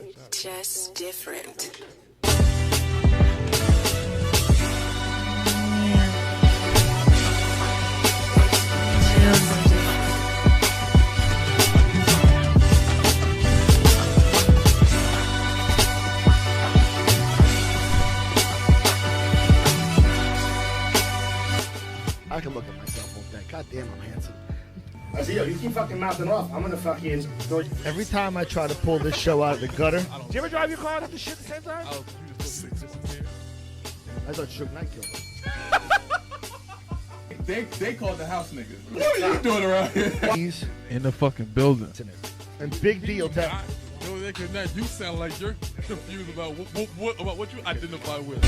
It's just different. I can look at myself all day. God damn, I'm handsome. I said, yo, you keep fucking mouthing off. I'm gonna fucking. Every time I try to pull this show out of the gutter, Do you ever drive your car and have to shit at the same time? I thought Suge Knight killed him. They called the house niggas. What are you doing around here? He's In the fucking building. in it. And Big D will tell. No, they could not. You sound like you're confused about what you identify with.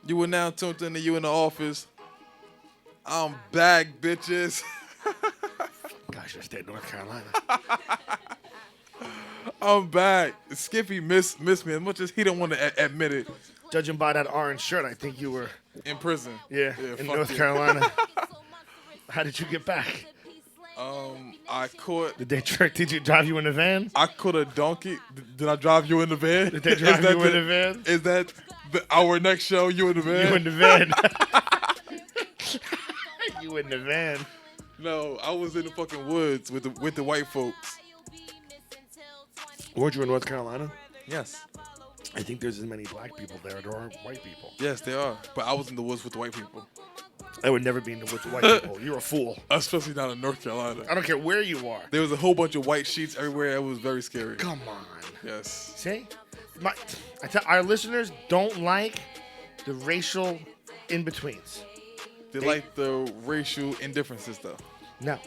You were now tuned into You in the Office. I'm back, bitches. Gosh, I stayed in North Carolina. I'm back. Skippy missed me as much as he don't want to admit it. Judging by that orange shirt, I think you were, In prison. in fuck North you. Carolina. How did you get back? I caught Did you drive you in a van? a donkey. Did I drive you in the van? Did they drive you in a van? Is that our next show? You in the van? You in the van. You in the van. No, I was in the fucking woods with the white folks. Weren't you in North Carolina? Yes. I think there's as many black people there as there are white people. Yes, they are. But I was in the woods with the white people. I would never be in the woods with white people. You're a fool. Especially down in North Carolina. I don't care where you are. There was a whole bunch of white sheets everywhere. It was very scary. Come on. Yes. See? Our listeners don't like the racial in-betweens. They like the racial indifferences, though. No.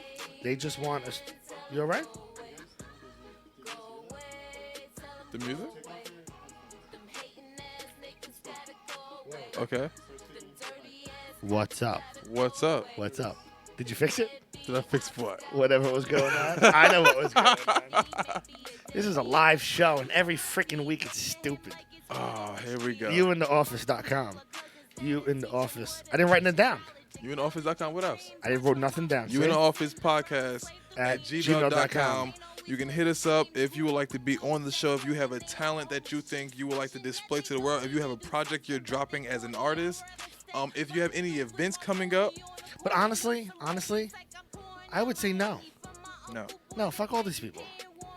They just want us. You all right? The music? Okay. What's up? What's up? What's up? Did you fix it? Did I fix what? Whatever was going on. I know what was going on. This is a live show, and every freaking week it's stupid. Oh, here we go. Youintheoffice.com. You in the office. I didn't write it down. YouinTheOffice.com. What else? I wrote nothing down. You in the Office podcast At at gmail.com. gmail.com. You can hit us up if you would like to be on the show. If you have a talent that you think you would like to display to the world. If you have a project you're dropping as an artist. If you have any events coming up. But honestly, I would say no. No. No, fuck all these people.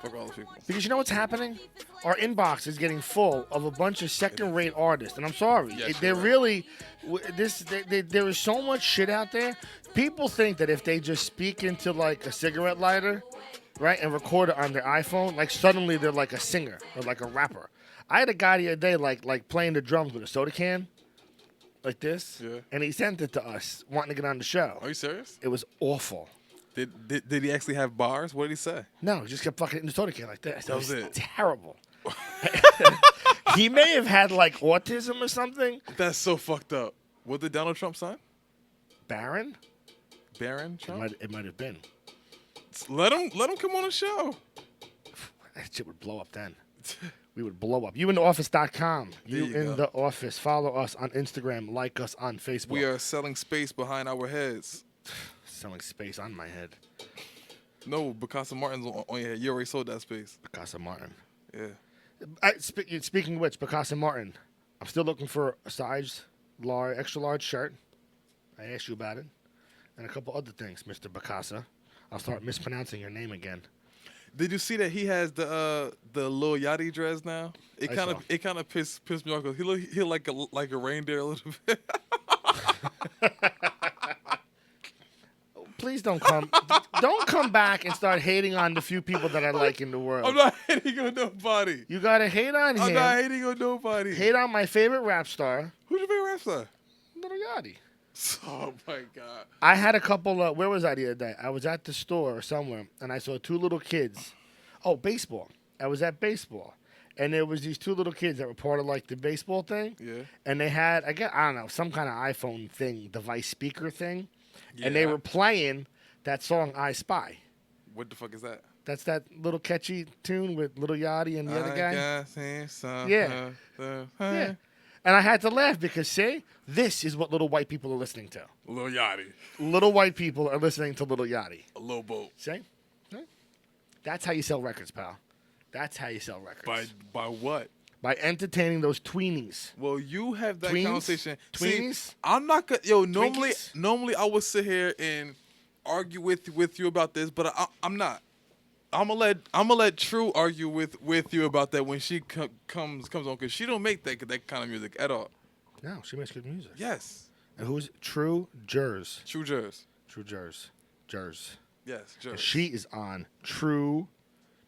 Fuck all the people. Because you know what's happening? Our inbox is getting full of a bunch of second-rate artists, and I'm sorry. Yes, They're you're right. really there is so much shit out there. People think that if they just speak into like a cigarette lighter, right, and record it on their iPhone, like suddenly they're like a singer or like a rapper. I had a guy the other day like playing the drums with a soda can, like this, Yeah. and he sent it to us, wanting to get on the show. Are you serious? It was awful. Did he actually have bars? What did he say? No, he just kept fucking in the soda can like this. That was it. Terrible. He may have had like autism or something. That's so fucked up. What did Donald Trump sign? Barron? Barron Trump? It might have been. Let him come on the show. That shit would blow up then. We would blow up. YouinTheOffice.com. You you in go. the office. Follow us on Instagram. Like us on Facebook. We are selling space behind our heads. selling space on my head. No, Picasso Martin's on your head. You already sold that space. Picasso Martin. Yeah. Speaking of which, Picasso Martin, I'm still looking for a size large, extra large shirt. I asked you about it. And a couple other things, Mr. Picasso. I'll start mispronouncing your name again. Did you see that he has the Lil Yachty dress now? It kind of pissed me off because he look like a reindeer a little bit. Please don't come back and start hating on the few people that I like in the world. I'm not hating on nobody. You gotta hate on him. I'm not hating on nobody. Hate on my favorite rap star, Who's your favorite rap star? Lil Yachty. Oh my God. I had a couple of, where was I the other day? I was at the store or somewhere, and I saw two little kids. Oh, baseball. I was at baseball. And there was these two little kids that were part of, like, the baseball thing. Yeah. And they had, I don't know, some kind of iPhone thing, device speaker thing. Yeah. And they were playing that song, I Spy. What the fuck is that? That's that little catchy tune with Lil Yachty and the other guy. Yeah. Yeah. And I had to laugh because, see, this is what little white people are listening to. Lil Yachty, Little white people are listening to Little Yachty. a Lil Boat. See? See? That's how you sell records, pal. That's how you sell records. By what? By entertaining those tweenies. Well, you have that Tweens? conversation. Tweenies? See, I'm not gonna. Yo, Twinkies? normally I would sit here and argue with you about this, but I'm not. I'm gonna let Tru argue with you about that when she comes on, because she don't make that kind of music at all. No, she makes good music. Yes. And who's Tru Jerz? Tru Jerz. Tru Jerz. Jerz. Yes, Jerz. And she is on Tru,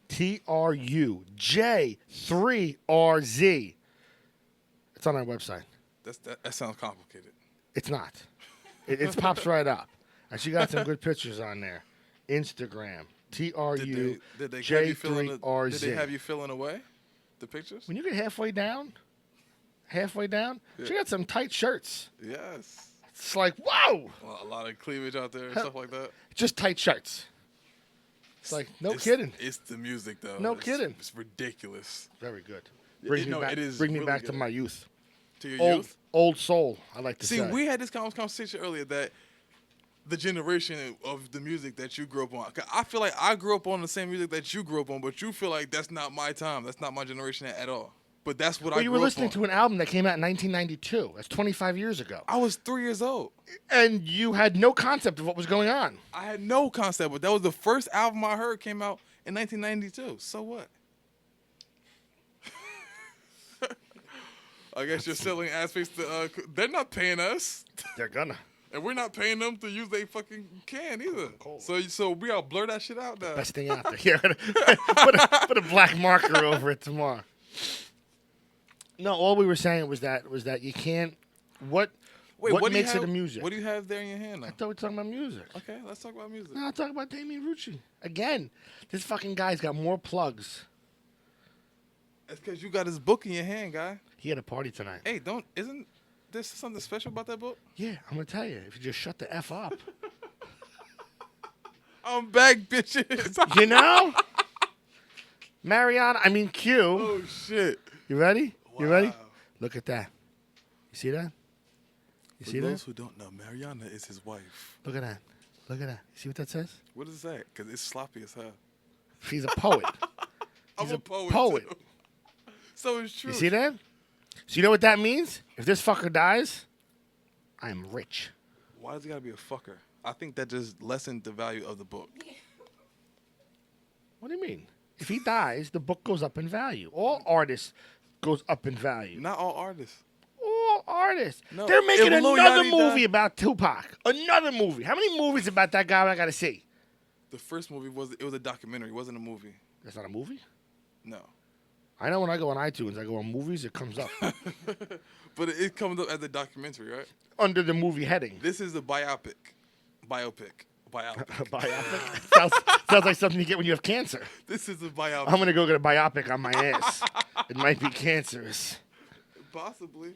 TRUJ3RZ. It's on our website. That sounds complicated. It's not. It pops right up. And she got some good pictures on there. Instagram. TRUJ3RZ. Did they have you filling away the pictures? When you get halfway down, she got some tight shirts. Yes. It's like, whoa! Well, a lot of cleavage out there and stuff like that. Just tight shirts. It's like, kidding. It's the music, though. No kidding. It's ridiculous. Very good. It is Bring me really back to good. my youth. To your youth? Old soul, I like to say. See, we had this conversation earlier that the generation of the music that you grew up on. 'Cause I feel like I grew up on the same music that you grew up on, but you feel like that's not my time. That's not my generation at all. But that's what I grew up on. You were listening to an album that came out in 1992. That's 25 years ago. I was 3 years old. And you had no concept of what was going on. I had no concept, but that was the first album I heard came out in 1992. So what? I guess you're selling ass face to, they're not paying us. They're gonna. And we're not paying them to use they fucking can either. So we gotta blur that shit out now. Best thing out there. Yeah, put a black marker over it tomorrow. No, all we were saying was that you can't. What makes it a music? What do you have there in your hand now? I thought we were talking about music. Okay, let's talk about music. No, I'll talk about Damien Rucci. Again, this fucking guy's got more plugs. It's because you got his book in your hand, guy. He had a party tonight. Hey, isn't there something special about that book? Yeah, I'm going to tell you. If you just shut the F up. I'm back, bitches. You know? Q. Oh, shit. You ready? Wow. You ready? Look at that. You see that? You see For that? those who don't know, Mariana is his wife. Look at that. Look at that. You see what that says? What is that? Because it's sloppy as hell. She's a poet. I'm a poet. Too. So it's true. You see that? So you know what that means? If this fucker dies, I am rich. Why does he gotta be a fucker? I think that just lessened the value of the book. What do you mean? If he dies, the book goes up in value. All artists goes up in value. Not all artists. All artists. No, They're making if Lil another Yachty movie about Tupac. Another movie. How many movies about that guy I gotta see? The first movie was a documentary. It wasn't a movie. That's not a movie? No. I know when I go on iTunes, I go on movies, it comes up. But it comes up as a documentary, right? Under the movie heading. This is a biopic. Biopic. Biopic? sounds like something you get when you have cancer. This is a biopic. I'm going to go get a biopic on my ass. It might be cancerous. Possibly.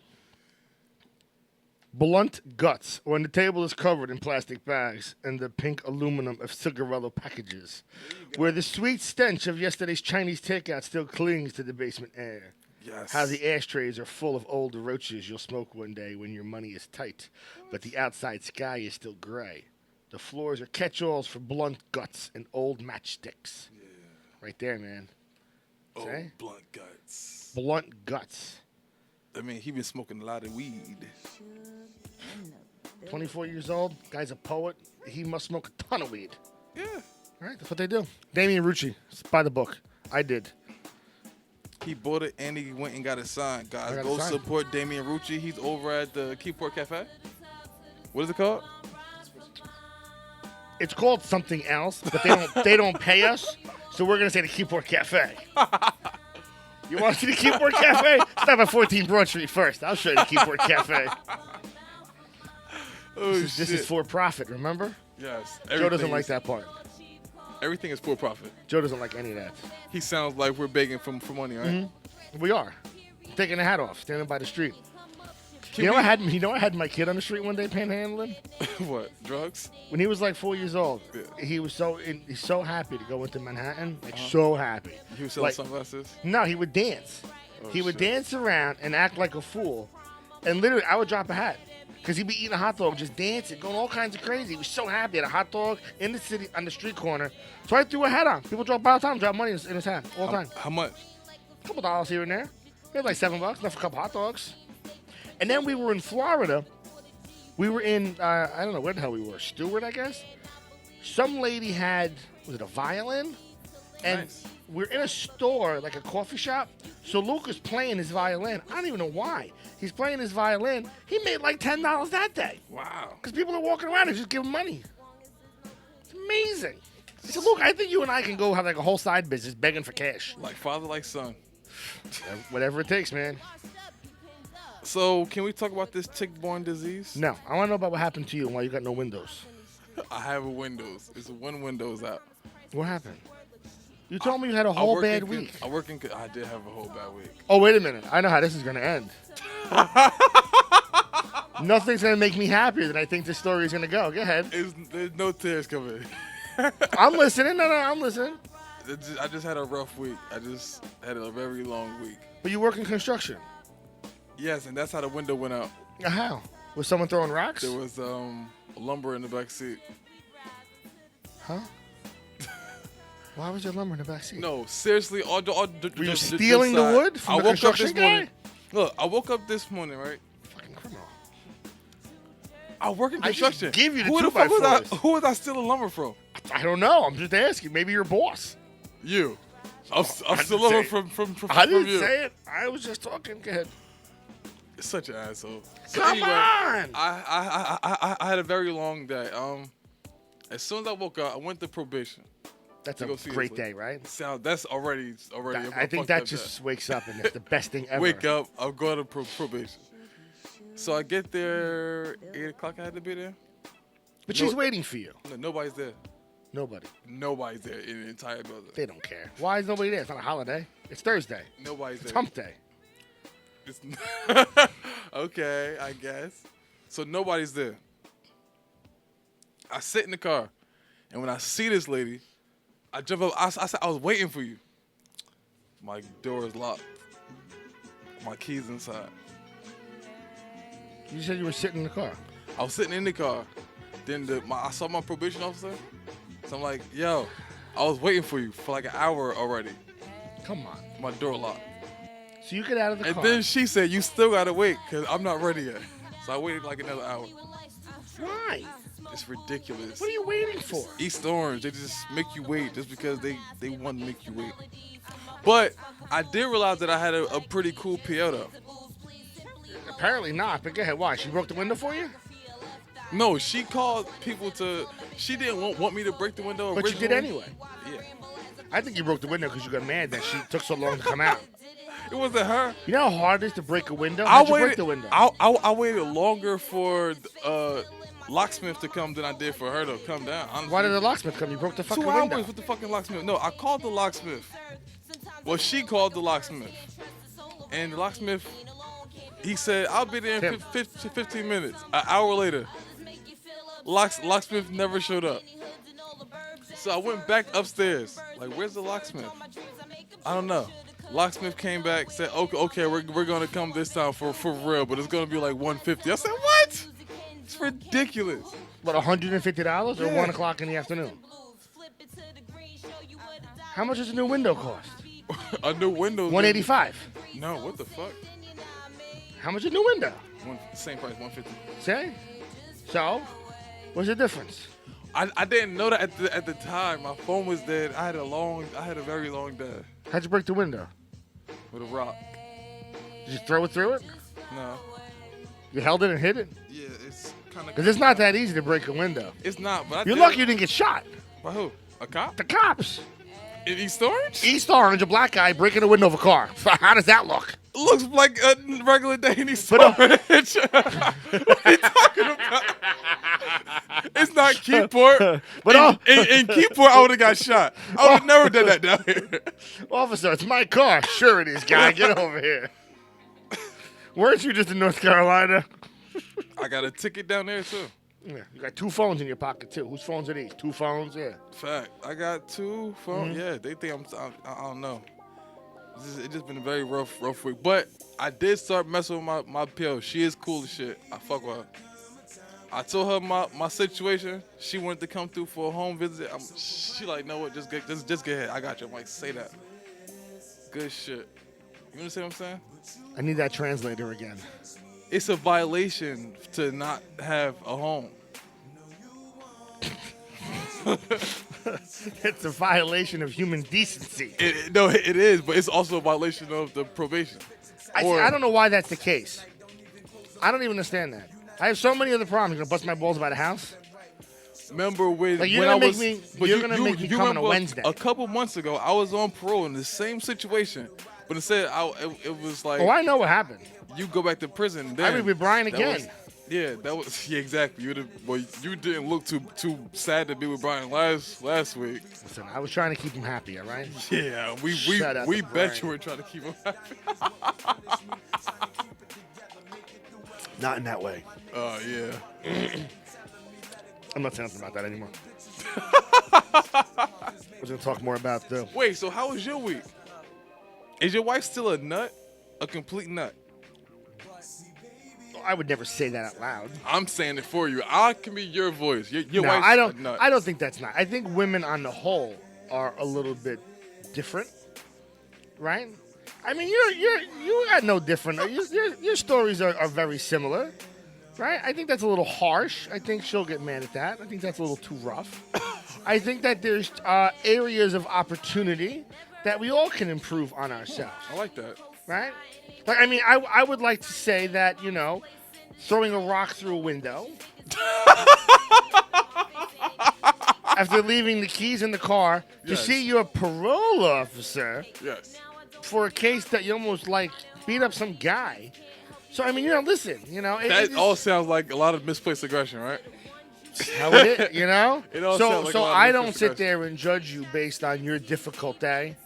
Blunt guts, when the table is covered in plastic bags and the pink aluminum of cigarello packages, where the sweet stench of yesterday's Chinese takeout still clings to the basement air. Yes. How the ashtrays are full of old roaches you'll smoke one day when your money is tight, but the outside sky is still gray. The floors are catch-alls for blunt guts and old matchsticks. Yeah. Right there, man. Oh, See? blunt guts. Blunt guts. I mean, he been smoking a lot of weed. 24 years old, guy's a poet. He must smoke a ton of weed. Yeah. All right, that's what they do. Damien Rucci, buy the book. I did. He bought it and he went and got it signed. Guys, got go it signed. support Damien Rucci. He's over at the Keyport Cafe. What is it called? It's called something else, but they don't pay us, so we're gonna say the Keyport Cafe. You want to see the Keyport Cafe? Stop at 14 Broad Street first. I'll show you the Keyport Cafe. Oh, This is for profit, remember? Yes. Joe doesn't like that part. Everything is for profit. Joe doesn't like any of that. He sounds like we're begging for money, right? Mm-hmm. We are. Taking the hat off, standing by the street. Can You know, we- I had my kid on the street one day panhandling. What? Drugs? When he was like 4 years old, Yeah. he was he's so happy to go into Manhattan, like so happy. He was selling Like, sunglasses? No, he would dance. Oh, He would shit. dance around and act like a fool And literally, I would drop a hat. Because he'd be eating a hot dog, just dancing, going all kinds of crazy. He was so happy. He had a hot dog in the city, on the street corner. So I threw a hat on. People drop by all the time, drop money in his hat all the time. How much? A couple dollars here and there. We had like $7, enough for a couple hot dogs. And then we were in Florida. We were in, I don't know where the hell we were, Stewart, I guess. Some lady had, was it a violin? And Nice. we're in a store, like a coffee shop. So Luke is playing his violin. I don't even know why. He's playing his violin. He made like $10 that day. Wow. Because people are walking around and just giving money. It's amazing. I said, Luke, I think you and I can go have like a whole side business begging for cash. Like father, like son. Whatever it takes, man. So, can we talk about this tick-borne disease? No, I want to know about what happened to you and why you got no windows. I have a Windows. It's one Windows out. What happened? You told me you had a whole bad week. I did have a whole bad week. Oh, wait a minute. I know how this is going to end. Nothing's going to make me happier than I think this story is going to go. Go ahead. There's no tears coming. I'm listening. No, I'm listening. I just had a rough week. I just had a very long week. But you work in construction. Yes, and that's how the window went out. How? Was someone throwing rocks? There was lumber in the back seat. Huh? Why was there lumber in the back seat? No, seriously. Were you stealing the wood from the construction guy? Look, I woke up this morning, right? Fucking criminal. I work in I just construction. give you the Who 2x4s. who was I stealing lumber from? I don't know. I'm just asking. Maybe your boss. You. I'm I stealing lumber didn't from I didn't you. say it. I was just talking. Go ahead. You're such an asshole. So Come anyway, on. I had a very long day. As soon as I woke up, I went to probation. That's to a go see great this day, right? That's already. I think that just wakes up and it's the best thing ever. Wake up. I'm going to probation. So I get there 8 o'clock. I had to be there. But she's waiting for you. No, nobody's there. Nobody. Nobody's there in the entire building. They don't care. Why is nobody there? It's not a holiday. It's Thursday. Nobody's It's there. hump day. It's okay, I guess. So nobody's there. I sit in the car, and when I see this lady, I jump up. I said, I was waiting for you. My door is locked. My keys inside. You said you were sitting in the car. I was sitting in the car. Then I saw my probation officer. So I'm like, yo, I was waiting for you for like an hour already. Come on. My door locked. So you get out of the And car. then she said, you still gotta wait, because I'm not ready yet. So I waited like another hour. Why? It's ridiculous. What are you waiting for? East Orange, they just make you wait just because they want to make you wait. But I did realize that I had a pretty cool PO though. Apparently not, but go ahead. Why? She broke the window for you? No, she called people to. She didn't want me to break the window. But you did anyway. Yeah, I think you broke the window because you got mad that she took so long to come out. it wasn't her. You know how hard it is to break a window? I How'd you waited. break the window? I waited longer for locksmith to come than I did for her to come down. Honestly. Why did the locksmith come? You broke the fucking 2 hours window. with the fucking locksmith. No, I called the locksmith. Well, she called the locksmith, and the locksmith, he said, "I'll be there in 15 minutes." An hour later, locksmith never showed up. So I went back upstairs. Like, where's the locksmith? I don't know. Locksmith came back, said, "Okay, we're gonna come this time for real, but it's gonna be like $150." I said, "What? It's ridiculous." What, $150 or Yeah. 1 o'clock in the afternoon? How much does a new window cost? A new window. $185. No, what the fuck? How much a new window? Same price, $150. See? So, what's the difference? I didn't know that at the time. My phone was dead. I had a very long day How'd you break the window? with a rock. Did you throw it through it? No. You held it and hit it? Yeah, it's kind of. Because it's not that easy to break a window. It's not, but I You're did lucky it. you didn't get shot. By who? A cop? The cops. In East Orange? East Orange, a black guy breaking the window of a car. How does that look? Looks like a regular day in East But, Orange. What are you talking about? It's not Keyport. But in Keyport, I would have got shot. I would have never done that down here. Officer, it's my car. Sure it is, guy. Get over here. Weren't you just in North Carolina? I got a ticket down there too. Yeah, you got 2 phones in your pocket, too. Whose phones are these? 2 phones? Yeah. Fact. I got 2 phones. Yeah, they think I don't know. It's just been a very rough week. But I did start messing with my PO. She is cool as shit. I fuck with her. I told her my situation. She wanted to come through for a home visit. She like, no what, just get ahead. I got you. I'm like, say that. Good shit. You understand what I'm saying? I need that translator again. It's a violation to not have a home. It's a violation of human decency. It is, but it's also a violation of the probation. I don't know why that's the case. I don't even understand that. I have so many other problems. You're gonna bust my balls about a house? Remember when Like, you're when gonna I make was, me- but you're gonna make me come on a remember Wednesday. A couple months ago, I was on parole in the same situation, but instead, it was like, Oh, I know what happened. you go back to prison. Then I would be Brian That again. was- that was exactly. You didn't look too sad to be with Brian last week. Listen, I was trying to keep him happy, all right? Yeah, we Shout out to bet Brian. you were trying to keep him happy. Not in that way. Oh yeah. I'm not saying nothing about that anymore. I was gonna talk more about the. Wait, so how was your week? Is your wife still a nut? A complete nut? I would never say that out loud. I'm saying it for you. I can be your voice. Your No, wife's I a don't. nut. I don't think that's not. I think women on the whole are a little bit different, right? I mean, you got no different. Your stories are very similar, right? I think that's a little harsh. I think she'll get mad at that. I think that's a little too rough. I think that there's areas of opportunity that we all can improve on ourselves, I like that. right? Like, I mean, I would like to say that, throwing a rock through a window after leaving the keys in the car to Yes. see your parole officer Yes. for a case that you almost like beat up some guy. So I mean, listen, That all sounds like a lot of misplaced aggression, right? how it is, It all sounds like a so lot of I don't misplaced sit aggression. there and judge you based on your difficult day.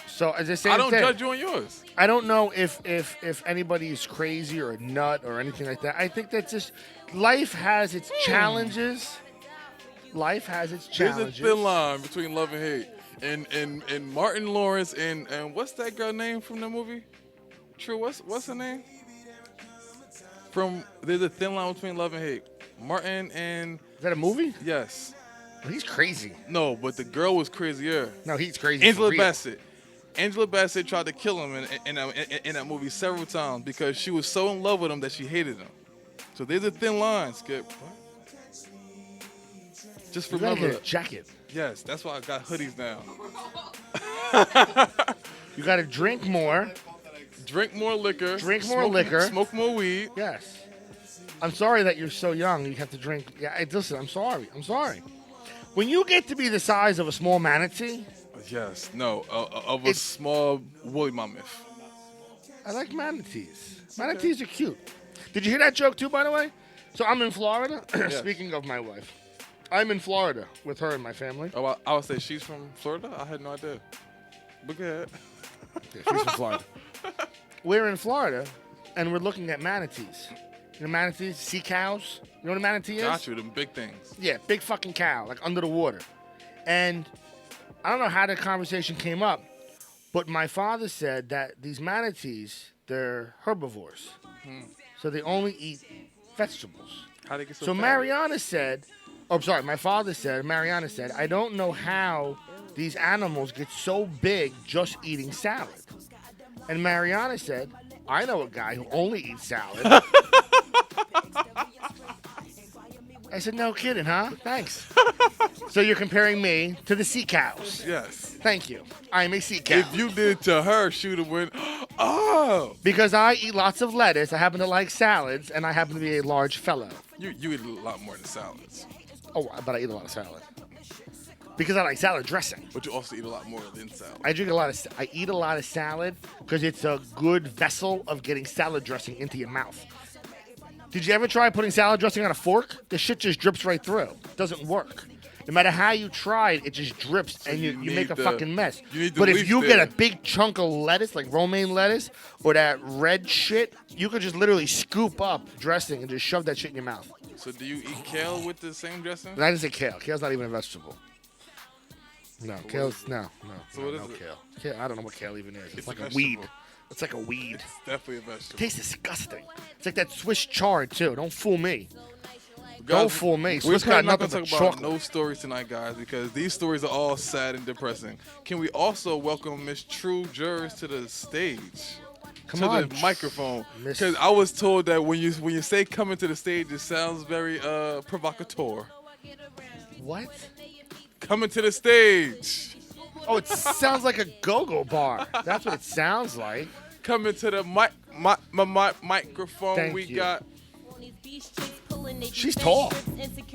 So as I say, I don't judge you on yours. I don't know if anybody is crazy or a nut or anything like that. I think that's just life has its challenges. Life has its There's challenges. a thin line between love and hate. And Martin Lawrence and what's that girl name from the movie? True, what's her name? There's a thin line between love and hate. Martin and Is that a movie? yes. Well, he's crazy. No, but the girl was crazier. No, he's crazy. Angela for real. Bassett. Angela Bassett tried to kill him in that movie several times because she was so in love with him that she hated him. So there's a thin line, Skip. Just You gotta remember get a that. jacket. Yes, that's why I got hoodies now. You gotta drink more. Drink more liquor. Drink more smoke- liquor. Smoke more weed. Yes. I'm sorry that you're so young. You have to drink. Yeah, listen. I'm sorry. When you get to be the size of a small manatee, Yes. No. Of a It's- small woolly mammoth. I like manatees. Manatees are cute. Did you hear that joke too, by the way? So I'm in Florida. Speaking of my wife, I'm in Florida with her and my family. Oh, I would say she's from Florida. I had no idea. But go ahead. Yeah, she's from Florida. We're in Florida, and we're looking at manatees. You know manatees? Sea cows? You know what a manatee is? Got you. Them big things. Yeah, big fucking cow, like under the water. And I don't know how the conversation came up, but my father said that these manatees, they're herbivores. So they only eat vegetables. How they get so So fat? Mariana said, my father said, Mariana said, I don't know how these animals get so big just eating salad. And Mariana said, I know a guy who only eats salad. I said, no kidding, huh? Thanks. So you're comparing me to the sea cows. Yes. Thank you. I'm a sea cow. If you did to her, she would have went, oh. Because I eat lots of lettuce, I happen to like salads, and I happen to be a large fellow. You eat a lot more than salads. Oh, but I eat a lot of salad. Because I like salad dressing. But you also eat a lot more than salad. I eat a lot of salad because it's a good vessel of getting salad dressing into your mouth. Did you ever try putting salad dressing on a fork? The shit just drips right through. It doesn't work. No matter how you try it, it just drips and you you make a need the- fucking mess. you need the But if leaf you get there. a big chunk of lettuce, like romaine lettuce, or that red shit, you could just literally scoop up dressing and just shove that shit in your mouth. So do you eat kale with the same dressing? And I didn't say kale. Kale's not even a vegetable. No, kale's no. So what is no it? kale. I don't know what kale even is. It's like a a vegetable. weed. It's like a weed. It's definitely a It vegetable. tastes disgusting. It's like that Swiss chard too. Don't fool me. Guys, Don't fool me. We're Swiss got probably not nothing going but to talk about chocolate. no stories tonight, guys, because these stories are all sad and depressing. Can we also welcome Miss Tru Jerz to the stage? Come to on, the microphone. Miss- Because I was told that when you say coming to the stage, it sounds very provocateur. What? Coming to the stage. Oh, it sounds like a go-go bar. That's what it sounds like. Coming to the microphone. Thank we you. got. She's tall. Yeah, I'm 5'7"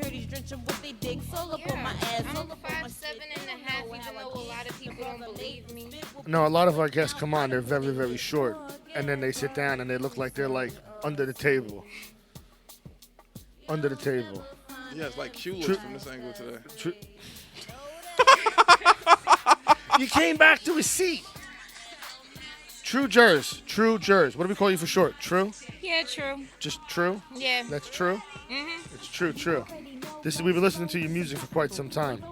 and a half, even though a lot of people don't believe me. No, a lot of our guests come on. They're very, very short, and then they sit down and they look like they're like under the table. Under the table. Yeah, it's like Q Tru- looks from this angle today. You came back to a seat. Tru Jerz. Tru Jerz. What do we call you for short? True? Yeah, true. Just True? Yeah. That's true? It's true. We've been listening to your music for quite some time.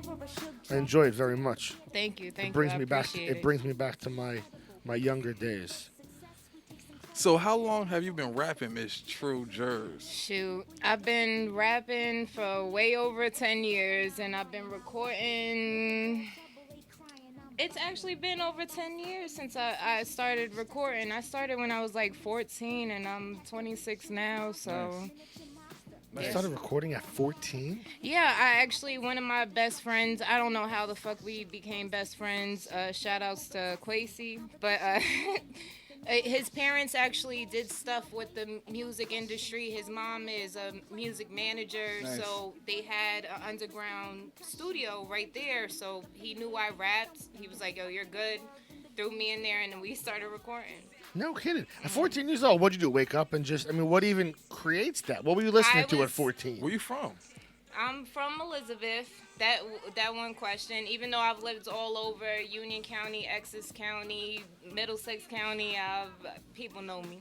I enjoy it very much. Thank you. It brings me back. It brings me back to my younger days. So how long have you been rapping, Miss Tru Jerz? Shoot, I've been rapping for way over 10 years, and I've been recording. It's actually been over 10 years since I started recording. I started when I was like 14, and I'm 26 now, so. I started recording at 14. Yeah, one of my best friends, I don't know how the fuck we became best friends. Shout outs to Quasi. But his parents actually did stuff with the music industry. His mom is a music manager, so they had an underground studio right there. So he knew I rapped. He was like, yo, you're good. Threw me in there, and then we started recording. No kidding. At 14 years old, what'd you do? Wake up and what even creates that? What were you listening to at 14? Where you from? I'm from Elizabeth. That one question. Even though I've lived all over Union County, Essex County, Middlesex County, people know me.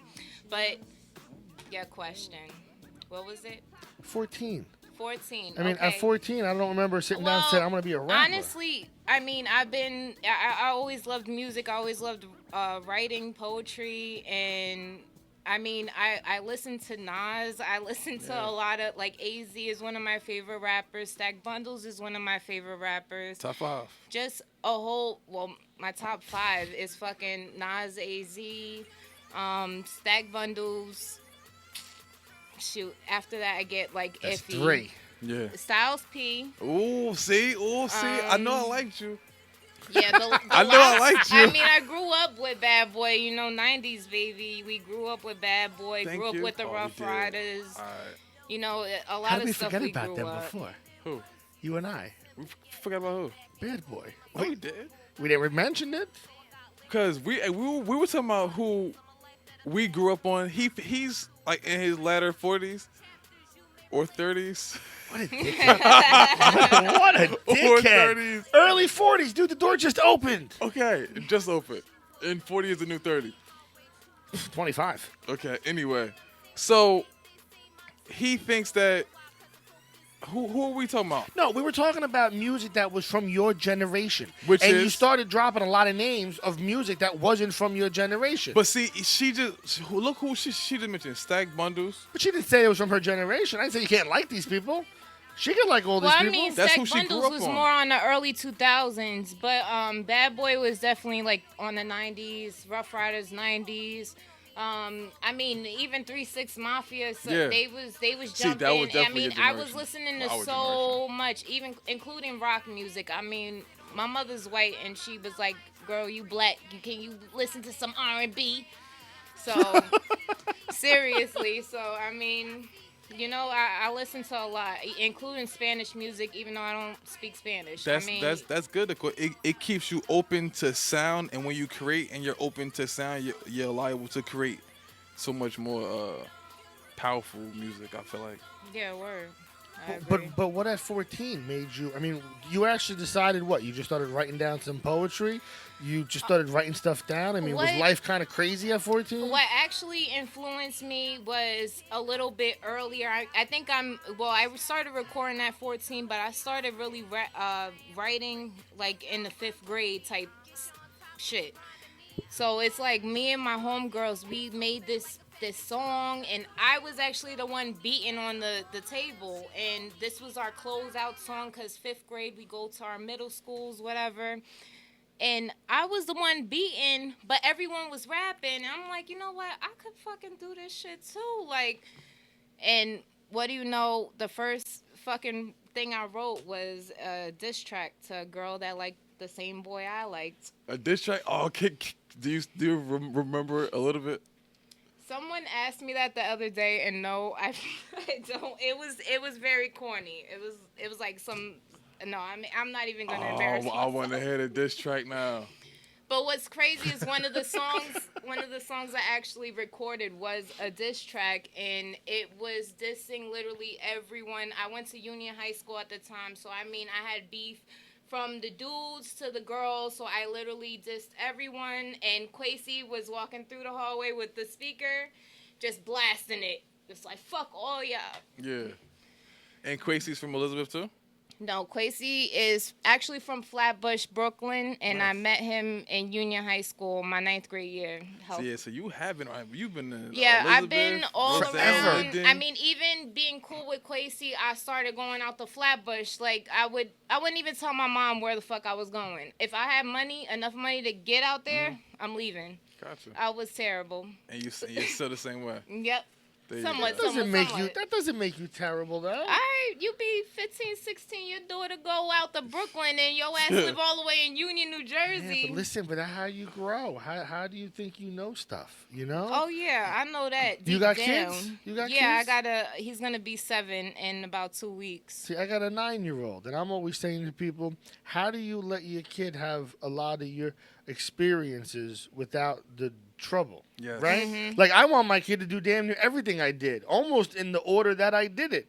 But your question, what was it? 14. 14. I mean, okay. at 14, I don't remember sitting down and saying, I'm going to be a rapper. Honestly, I mean, I always loved music. I always loved writing poetry, and I mean, I listen to Nas. I listen to a lot of, like, AZ is one of my favorite rappers. Stack Bundles is one of my favorite rappers. Top 5. Just a whole, my top 5 is fucking Nas, AZ, Stack Bundles. Shoot, after that I get, like, That's Iffy. 3. Yeah. Styles P. Ooh, see? I know I liked you. Yeah, I know I liked you. I mean, I grew up with Bad Boy, 90s baby. We grew up with Bad Boy, Thank grew up you. with the Oh, Rough we did. Riders. All right. A lot How did of we stuff forget we about grew them up. before? Who? You and I. We forgot about who? Bad Boy. Oh, we did. We never mentioned it. Because we were talking about who we grew up on. He's like in his latter 40s or 30s. What a dickhead. What a Or dickhead. 30s. Early 40s. Dude, the door just opened. Okay, it just open. And 40 is the new 30. 25. Okay, anyway. So he thinks that who are we talking about? No, we were talking about music that was from your generation. Which and is? you started dropping a lot of names of music that wasn't from your generation. But see, look who she just mentioned. Stack Bundles. But she didn't say it was from her generation. I didn't say you can't like these people. She can like all these Well, I people. mean, That's Stack who she grew Bundles up was on. more on the early 2000s, but Bad Boy was definitely like on the 90s, Rough Riders 90s. I mean, even 3-6 Mafia, so Yeah. they was See, jumping. that was I definitely mean, your I was generation. listening to Our so much, even including rock music. I mean, my mother's white, and she was like, "Girl, you black. You listen to some R&B?" So seriously, so I mean. I listen to a lot, including Spanish music, even though I don't speak Spanish. That's good. It keeps you open to sound, and when you create and you're open to sound, you're liable to create so much more powerful music. I feel like. Yeah, word. I agree. But what at 14 made you? I mean, you actually decided what? You just started writing down some poetry. You just started writing stuff down. I mean, was What- life kind of crazy at 14? What actually influenced me was a little bit earlier. I think I started recording at 14, but I started really writing like in the 5th grade type shit. So it's like me and my homegirls, we made this song, and I was actually the one beating on the table, and this was our closeout song because 5th grade we go to our middle schools, whatever. And I was the one beating, but everyone was rapping. I'm like, you know what? I could fucking do this shit too. Like, and what do you know? The first fucking thing I wrote was a diss track to a girl that liked the same boy I liked. A diss track? Oh, do you remember a little bit? Someone asked me that the other day, and no, I don't. It was very corny. It was like some. No, I'm not even gonna embarrass myself. I want to hear the diss track now. But what's crazy is one of the songs I actually recorded was a diss track, and it was dissing literally everyone. I went to Union High School at the time, so I mean I had beef from the dudes to the girls, so I literally dissed everyone. And Quasi was walking through the hallway with the speaker, just blasting it. It's like, fuck all y'all. Yeah. And Quasi's from Elizabeth too? No, Quasi is actually from Flatbush, Brooklyn, and Nice. I met him in Union High School my 9th grade year. So you've been to Yeah, I've Elizabeth, been all Roselle, around. Linden. I mean, even being cool with Quasi, I started going out to Flatbush. Like, I wouldn't even tell my mom where the fuck I was going. If I had enough money to get out there, I'm leaving. Gotcha. I was terrible. And you're still the same way. Yep. There you Somewhat, go. That doesn't make you terrible though. All right, you be 15, 16, your daughter go out to Brooklyn, and your ass live all the way in Union, New Jersey. Yeah, but listen, but how you grow? How do you think you know stuff? You know? Oh yeah, I know that. You deep got down. kids? You got Yeah, kids? he's gonna be 7 in about 2 weeks. See, I got a 9-year-old, and I'm always saying to people, how do you let your kid have a lot of your experiences without the trouble? Yes. Right? Mm-hmm. Like, I want my kid to do damn near everything I did, almost in the order that I did it.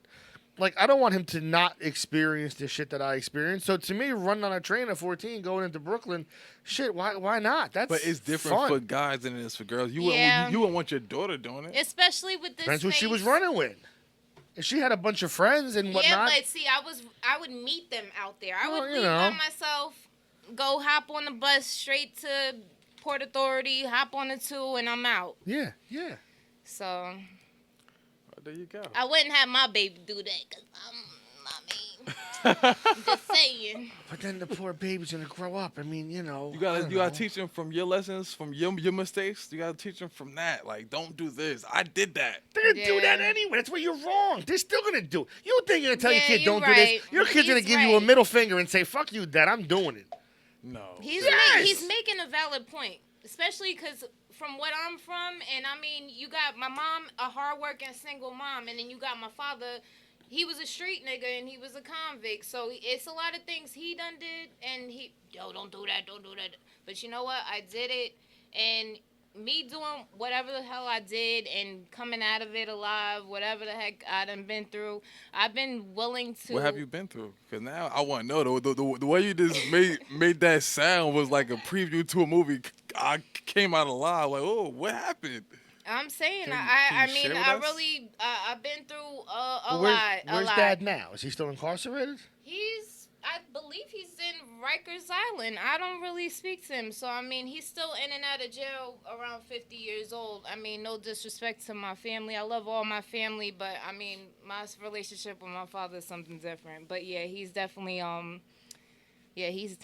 Like, I don't want him to not experience the shit that I experienced. So, to me, running on a train at 14, going into Brooklyn, shit, why not? That's But it's different fun. for guys than it is for girls. You Yeah. wouldn't want your daughter doing it. Especially with this. Depends who she was space. running with. If she had a bunch of friends and whatnot. Yeah, but see, I would meet them out there. I Well, would you leave know. by myself, go hop on the bus straight to Port Authority, hop on the 2, and I'm out. Yeah. So Oh, there you go. I wouldn't have my baby do that, cause I'm just saying. But then the poor baby's gonna grow up. I mean, you know. You I gotta don't you gotta know. teach them from your lessons, from your mistakes. You gotta teach them from that. Like, don't do this. I did that. They're gonna do that Yeah. anyway. That's where you're wrong. They're still gonna do it. You think you're gonna tell your Yeah, kid you're don't do this? right. Your kid's gonna He's give you a right. middle finger and say, "Fuck you, Dad. I'm doing it." No. Yes! He's making a valid point, especially because from what I'm from, and I mean, you got my mom, a hardworking single mom, and then you got my father. He was a street nigga and he was a convict, so it's a lot of things he done did, and don't do that. But you know what? I did it, and me doing whatever the hell I did and coming out of it alive, whatever the heck I done been through, I've been willing to. What have you been through? Because now I want to know. The way you just made that sound was like a preview to a movie. I came out alive. Like, oh, what happened? I'm saying, Can I you mean, share with I us? really, I've been through a Well, lot. Where's Dad now? Is he still incarcerated? I believe he's in Rikers Island. I don't really speak to him, so I mean, he's still in and out of jail around 50 years old. I mean, no disrespect to my family. I love all my family, but I mean, my relationship with my father is something different. But yeah, he's definitely he's.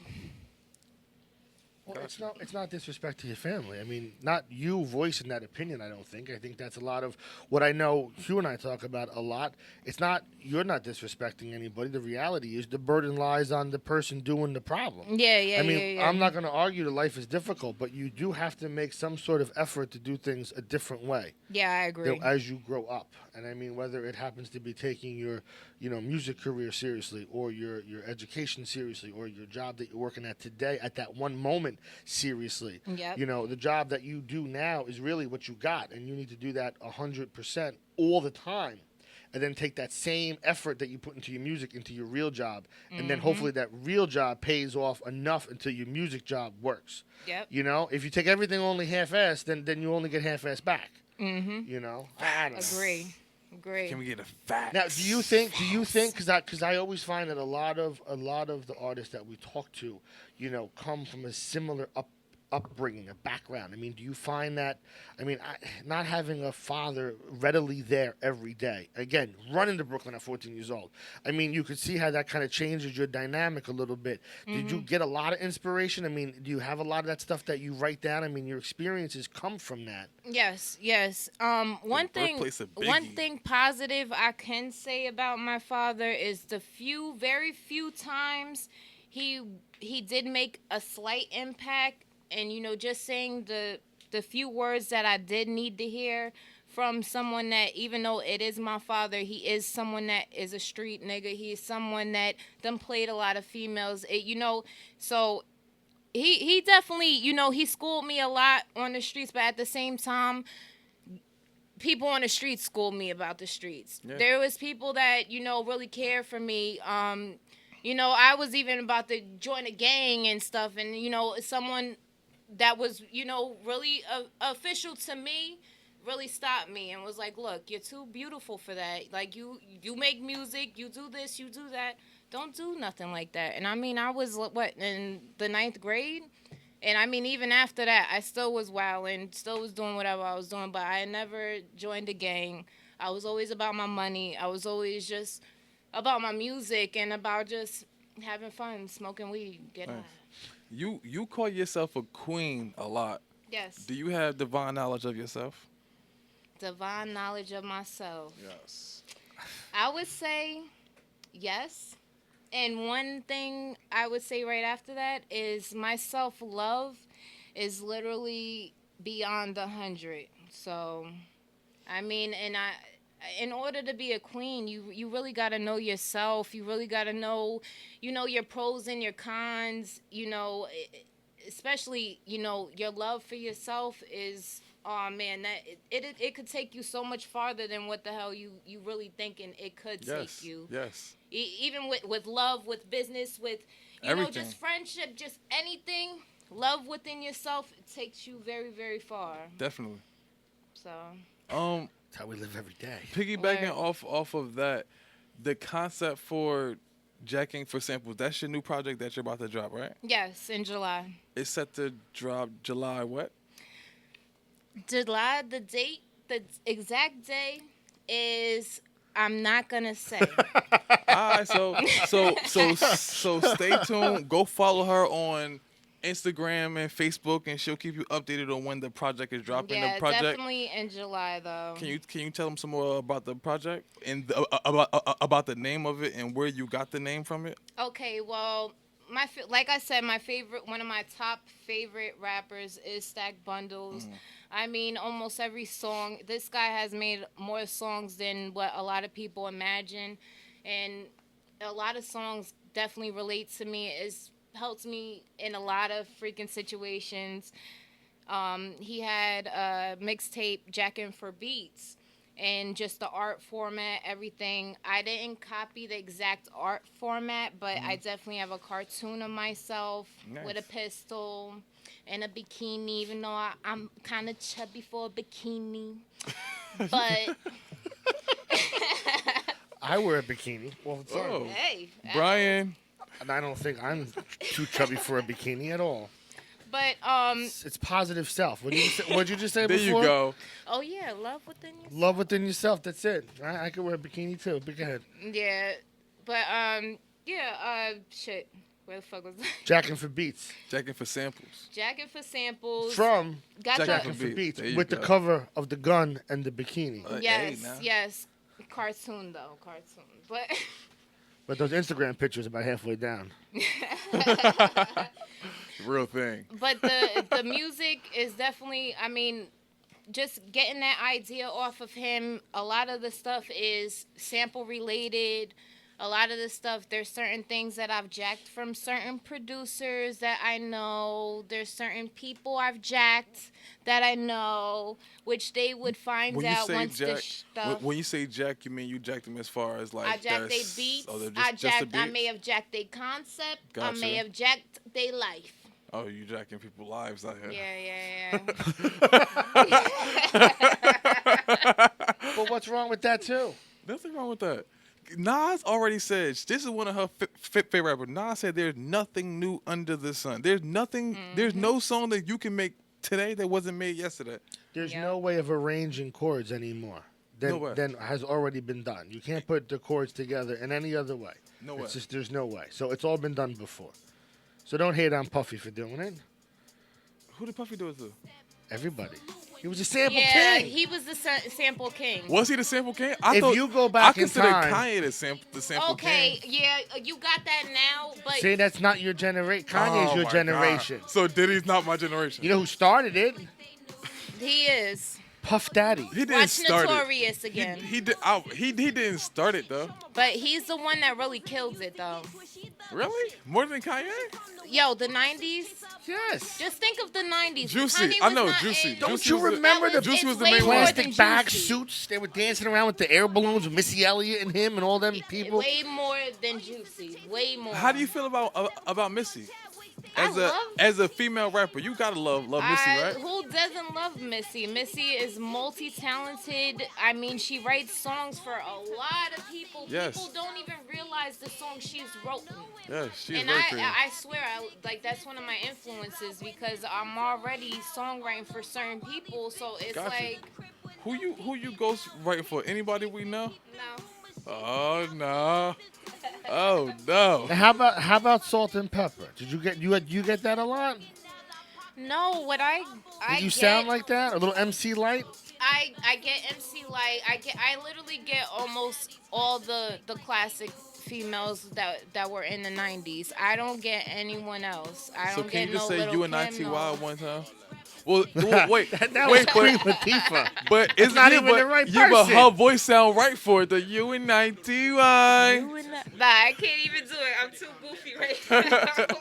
Well, it's not disrespect to your family. I mean, not you voicing that opinion, I don't think. I think that's a lot of what I know Hugh and I talk about a lot. It's not, you're not disrespecting anybody. The reality is the burden lies on the person doing the problem. Yeah. I mean, I'm not going to argue that life is difficult, but you do have to make some sort of effort to do things a different way. Yeah, I agree. As you grow up. And I mean, whether it happens to be taking your, music career seriously, or your education seriously, or your job that you're working at today at that one moment seriously. Yep. The job that you do now is really what you got, and you need to do that 100% all the time. and then take that same effort that you put into your music into your real job, and then hopefully that real job pays off enough until your music job works. Yep. You know, if you take everything only half-assed, then you only get half-assed back. You know, I don't know. Agree. Can we get a fact? Now, do you think? Because I always find that a lot of the artists that we talk to, you know, come from a similar upbringing, a background. I mean, do you find that? I mean, not having a father readily there every day. Again, running to Brooklyn at 14 years old. I mean, you could see how that kind of changes your dynamic a little bit. Did you get a lot of inspiration? I mean, do you have a lot of that stuff that you write down? I mean, your experiences come from that. Yes. One thing positive I can say about my father is the very few times he did make a slight impact, and you know, just saying the few words that I did need to hear from someone that, even though it is my father, he is someone that is a street nigga. He is someone that done played a lot of females. So he definitely, you know, he schooled me a lot on the streets, but at the same time, people on the streets schooled me about the streets. Yeah. There was people that, you know, really cared for me. You know, I was even about to join a gang and stuff, and, you know, someone that was, you know, really official to me really stopped me and was like, look, you're too beautiful for that. Like, you make music, you do this, you do that. Don't do nothing like that. And I mean, I was, in the 9th grade? And I mean, even after that, I still was wilding, still was doing whatever I was doing, but I never joined a gang. I was always about my money. I was always just about my music and about just having fun, smoking weed, getting high. You call yourself a queen a lot. Yes. Do you have divine knowledge of yourself? Divine knowledge of myself. Yes. I would say yes. And one thing I would say right after that is my self-love is literally beyond 100. So, I mean, in order to be a queen, you really got to know yourself. You really got to know, you know, your pros and your cons, you know, especially, you know, your love for yourself is, oh man, that it could take you so much farther than what the hell you really thinking it could take you. Yes. Even with love, with business, with, you everything. know, just friendship, just anything, love within yourself, it takes you very, very far. Definitely. So. That's how we live every day. Piggybacking off of that, the concept for jacking for samples, that's your new project that you're about to drop, right? Yes, in July. It's set to drop July what? July, the exact day is, I'm not gonna say. All right, so stay tuned. Go follow her on Instagram and Facebook, and she'll keep you updated on when the project is dropping. Yeah, the project, definitely in July though. Can you tell them some more about the project and about the name of it and where you got the name from it? Okay, well, like I said, one of my top favorite rappers is Stack Bundles. I mean, almost every song. This guy has made more songs than what a lot of people imagine, and a lot of songs definitely relate to me. It's helps me in a lot of freaking situations. He had a mixtape, Jackin' for Beats, and just the art format, everything. I didn't copy the exact art format, but I definitely have a cartoon of myself with a pistol and a bikini, even though I'm kind of chubby for a bikini. But I wear a bikini. Well, sorry. Oh. Hey, Brian. And I don't think I'm too chubby for a bikini at all. But It's positive self. What'd you just say There before? you go. oh yeah, love within yourself. Love within yourself. That's it. I could wear a bikini too. Big head. Yeah, but shit. Where the fuck was that? Jacking for beats. Jacking for samples. Jacking for samples. From Got Jacking the, for beats There you with go. the cover of the gun and the bikini. yes, Hey, now. yes. Cartoon though, cartoon. But those Instagram pictures about halfway down. Real thing. But the music is definitely, I mean, just getting that idea off of him. A lot of the stuff is sample related. a lot of this stuff, there's certain things that I've jacked from certain producers that I know. There's certain people I've jacked that I know, which they would find When you out say once jack, the stuff. when you say jack, you mean you jacked them as far as like I jacked they their beats. Oh, they're I just jacked. the I beats? may have jacked their concept. I Gotcha. may have jacked their life. Oh, you jacking people's lives out here. Yeah. But what's wrong with that too? Nothing wrong with that. Nas already said this is one of her favorite rappers. Nas said there's nothing new under the sun. There's nothing. There's no song that you can make today that wasn't made yesterday. There's Yeah. no way of arranging chords anymore No way. than has already been done. You can't put the chords together in any other way. No way. It's just there's no way. So it's all been done before. So don't hate on Puffy for doing it. Who did Puffy do it to? Everybody. He was a sample Yeah, king. he was the sample king. Was he the sample king? If you go back I in consider time- Kanye the sample Okay, king. yeah, you got that now, but See, that's not your generation. Kanye's Oh your my generation. God. So Diddy's not my generation. You know who started it? he is. Puff Daddy. He didn't Watch start Notorious it. again. He didn't start it though. But he's the one that really kills it, though. Really? More than Kanye? Yo, the 90s. Yes. Just think of the 90s. Juicy. Kanye I was know, not Juicy. in- Don't Juicy you was the- remember the Juicy was the way main more one. than plastic bag Juicy. suits? They were dancing around with the air balloons with Missy Elliott and him and all them people. Way more than Juicy. Way more. How do you feel about Missy? I As a female rapper, you gotta love Missy, right? Who doesn't love Missy? Missy is multi-talented. I mean, she writes songs for a lot of people. Yes. People don't even realize the songs she's written. Yeah, she's And very creative. I swear, like that's one of my influences because I'm already songwriting for certain people. So it's Gotcha. like, Who you ghost writing for? Anybody we know? no. Oh no. Oh no. Now, how about Salt and Pepper? Did you get that a lot? No, what I Did you get, sound like that? A little MC Light? I get MC Light. I literally get almost all the classic females that were in the 90s. I don't get anyone else. I So don't can get you just no say Lil' you and Kim, ITY no. one time? Well, wait, That wait, was Queen Latifah. but it's not even the right Yeah, but person. her voice sound right for it. The U and ITY. You and that- Nah, I can't even do it. I'm too goofy right now.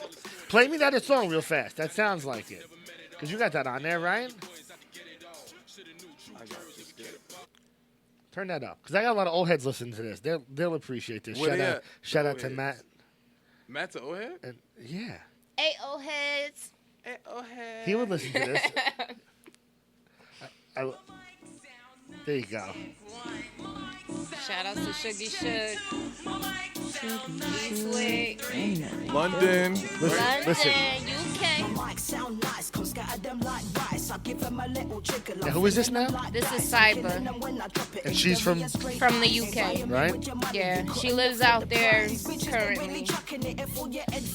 Play me that song real fast. That sounds like it. Because you got that on there, right? Turn that up. Because I got a lot of old heads listening to this. They'll appreciate this. Where they at? Shout out Old to heads. Matt. Matt's an old head? And, yeah. AO heads. He would listen to this. There you go. Shout out to Shuggy Shug. Eastwick. London. Listen. London, UK. Now, who is this now? This is Cyber And she's from, from the UK. right? Yeah, she lives out there currently.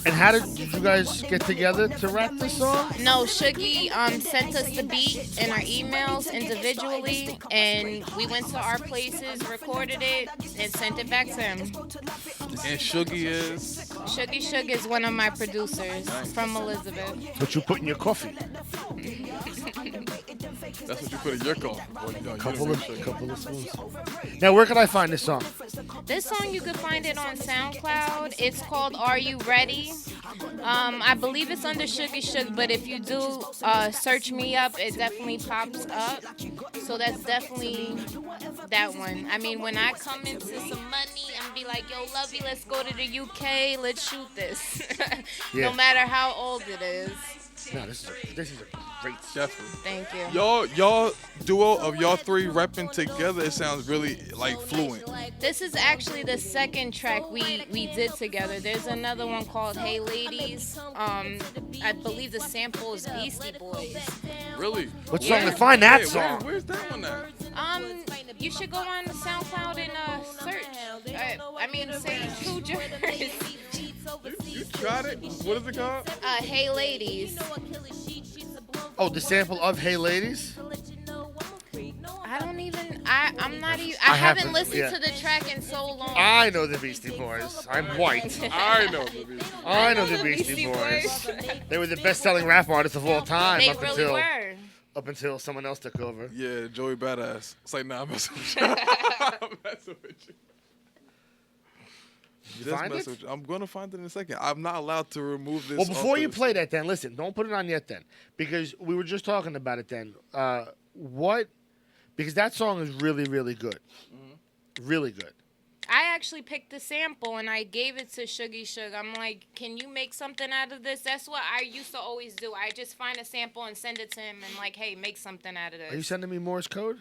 And how did you guys get together to rap this song? No, Shuggy sent us the beat in our emails individually, and we went to our places, recorded it, and sent it back to him. And Shuggy is. Shuggy Shug is one of my producers from Elizabeth. What you put in your coffee? That's what you put in your coffee. Well, no, you Couple don't of do Shuggy. couple of spoons. Now, where can I find this song? This song, you could find it on SoundCloud. It's called Are You Ready? I believe it's under Shuggy Shug, but if you do search me up, it definitely pops up. So that's definitely that one. I mean, when I come into some money, I'm gonna be like, yo, Lovey, let's go to the UK. Let's shoot this. Yeah. No matter how old it is. No, this is a great song. Definitely. Thank you. Y'all duo of y'all three rapping together, it sounds really like fluent. This is actually the second track we did together. There's another one called Hey Ladies. I believe the sample is Beastie Boys. Really? What Yeah. song to find that Wait, song? where's that one at? You should go on SoundCloud and search. I mean, say Tru Jerz. You tried it? What is it called? Hey Ladies. Oh, the sample of Hey Ladies? I don't even. I'm not even. I I haven't haven't, listened yeah. to the track in so long. I know the Beastie Boys. I'm white. I know the beat. I know the Beastie Boys. They were the best-selling rap artists of all time They really were. up until someone else took over. Yeah, Joey Badass. It's like, nah, I'm messing with you. I'm messing with you. you this find it? message. I'm gonna find it in a second. I'm not allowed to remove this. Well, before off you the- play that, then listen. Don't put it on yet, then, because we were just talking about it. Then, what? Because that song is really, really good. Really good. I actually picked the sample and I gave it to Shuggy Shug. I'm like, can you make something out of this? That's what I used to always do. I just find a sample and send it to him and like, hey, make something out of this. Are you sending me Morse code?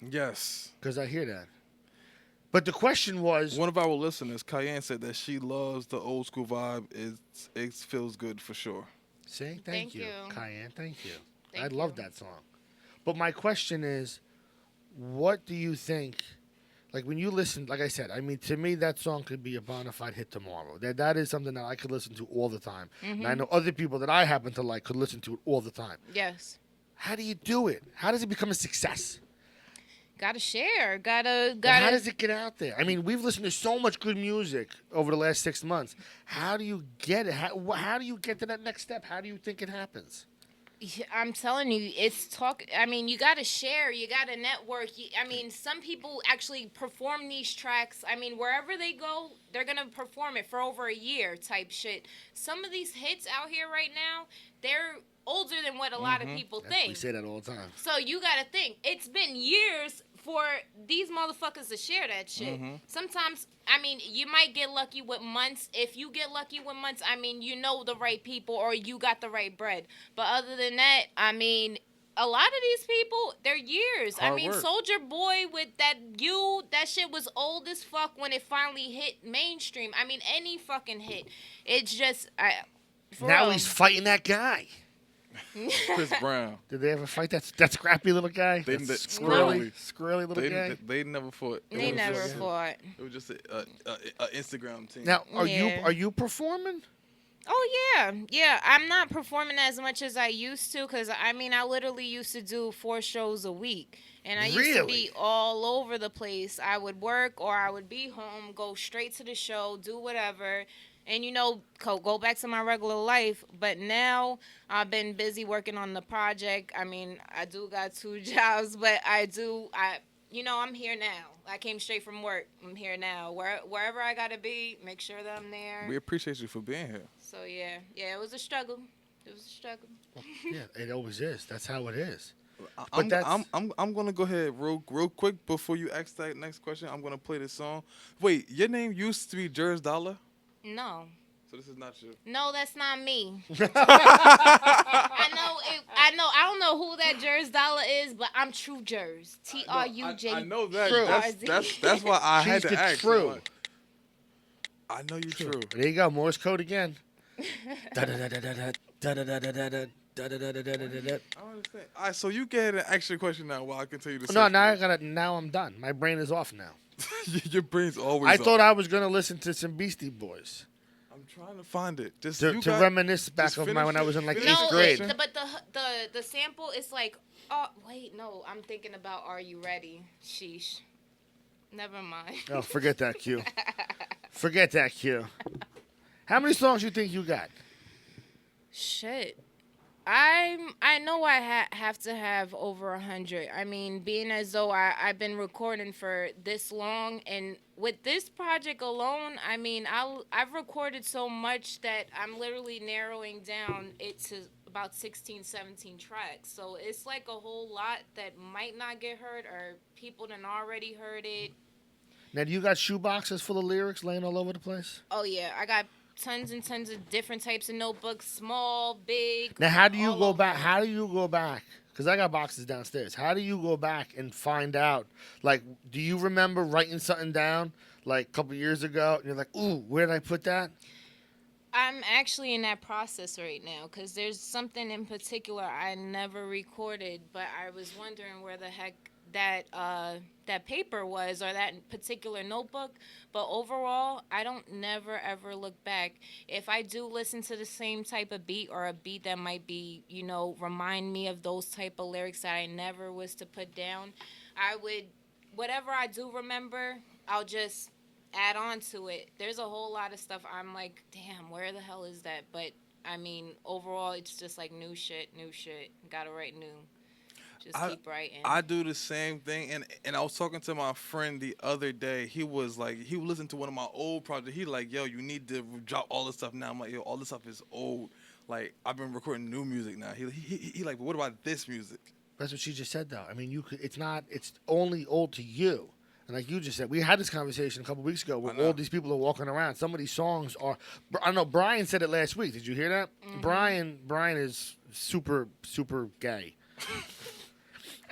Yes. Because I hear that. But the question was, One of our listeners, Cayenne, said that she loves the old school vibe. It feels good for sure. see, Thank you. Cayenne, thank you. Thank I love you. that song. But my question is, what do you think? Like when you listen, like I said, I mean, to me, that song could be a bona fide hit tomorrow. That is something that I could listen to all the time. And I know other people that I happen to like could listen to it all the time. Yes. How do you do it? How does it become a success? Gotta share. Gotta. How does it get out there? I mean, we've listened to so much good music over the last 6 months. How do you get it? How do you get to that next step? How do you think it happens? I'm telling you, it's talk. I mean, you gotta share. You gotta network. I mean, some people actually perform these tracks. I mean, wherever they go, they're gonna perform it for over a year, type shit. Some of these hits out here right now, they're older than what a lot of people We think. say that all the time. So you gotta think. It's been years for these motherfuckers to share that shit. Sometimes, I mean, you might get lucky with months. If you get lucky with months, I mean, you know the right people or you got the right bread. But other than that, I mean, a lot of these people, they're years. I Hard mean, work. Soldier Boy with that shit was old as fuck when it finally hit mainstream. I mean, any fucking hit. It's just, for Now real. he's fighting that guy. Chris Brown. Did they ever fight that scrappy little guy? They- That they- squirrely little guy? They never fought. It They was never just- fought. It was just a Instagram team. Now, are Yeah. you performing? Oh yeah. I'm not performing as much as I used to, cause I mean I literally used to do 4 shows a week, and I used to Really? be all over the place. I would work or I would be home, go straight to the show, do whatever, and go back to my regular life. But now I've been busy working on the project. I mean I do got 2 jobs, but I'm here now. I came straight from work. I'm here now. Wherever I gotta be, make sure that I'm there. We appreciate you for being here. So yeah, it was a struggle. It was a struggle. Yeah, it always is. That's how it is. I'm, that's- I'm gonna go ahead real quick before you ask that next question. I'm gonna play this song. Wait, your name used to be Jerz Dollar, No, so this is not you. no, that's not me. I know. I don't know who that Jerz Dollar is, but I'm Tru Jerz. TRUJ. I know that. True. That's why I had She's to the ask. True. Like, I know you true. There you go, Morse code again. Da-da-da-da-da-da, da-da-da-da-da-da, da-da-da-da-da-da-da. I understand. All right, so you get an extra question now while I continue to. No, now I'm done. My brain is off now. Your brain's always. I up. thought I was gonna listen to some Beastie Boys I'm trying to find it. Just to reminisce back just of finish when I it. was in like Finish 8th the grade. question. But the sample is like, oh wait, no, I'm thinking about Are You Ready? Sheesh. Never mind. Oh, forget that Q. Forget that Q. How many songs you think you got? Shit. I know I have to have over 100. I mean, being as though I've been recording for this long, and with this project alone, I mean, I've recorded so much that I'm literally narrowing down it to about 16, 17 tracks. So it's like a whole lot that might not get heard, or people done already heard it. Now, do you got shoe boxes full of lyrics laying all over the place? Oh yeah, I got tons and tons of different types of notebooks, small, big. Now, how do you all go over. back? How do you go back? Because I got boxes downstairs. How do you go back and find out? Like, do you remember writing something down like a couple years ago? And you're like, ooh, where did I put that? I'm actually in that process right now because there's something in particular I never recorded, but I was wondering where the heck that paper was or that particular notebook. But overall, I don't never ever look back. If I do listen to the same type of beat or a beat that might be, remind me of those type of lyrics that I never was to put down, I would, whatever I do remember, I'll just add on to it. There's a whole lot of stuff I'm like, damn, where the hell is that? But I mean, overall, it's just like new shit. Gotta write new. Just keep writing. I do the same thing, and I was talking to my friend the other day. He was listening to one of my old projects. He like, yo, you need to drop all this stuff now. I'm like, yo, all this stuff is old. Like, I've been recording new music now. He like, but what about this music? That's what she just said, though. I mean, you could. It's not. It's only old to you. And like you just said, we had this conversation a couple weeks ago where all these people are walking around. Some of these songs are. I know Brian said it last week. Did you hear that? Mm-hmm. Brian is super gay.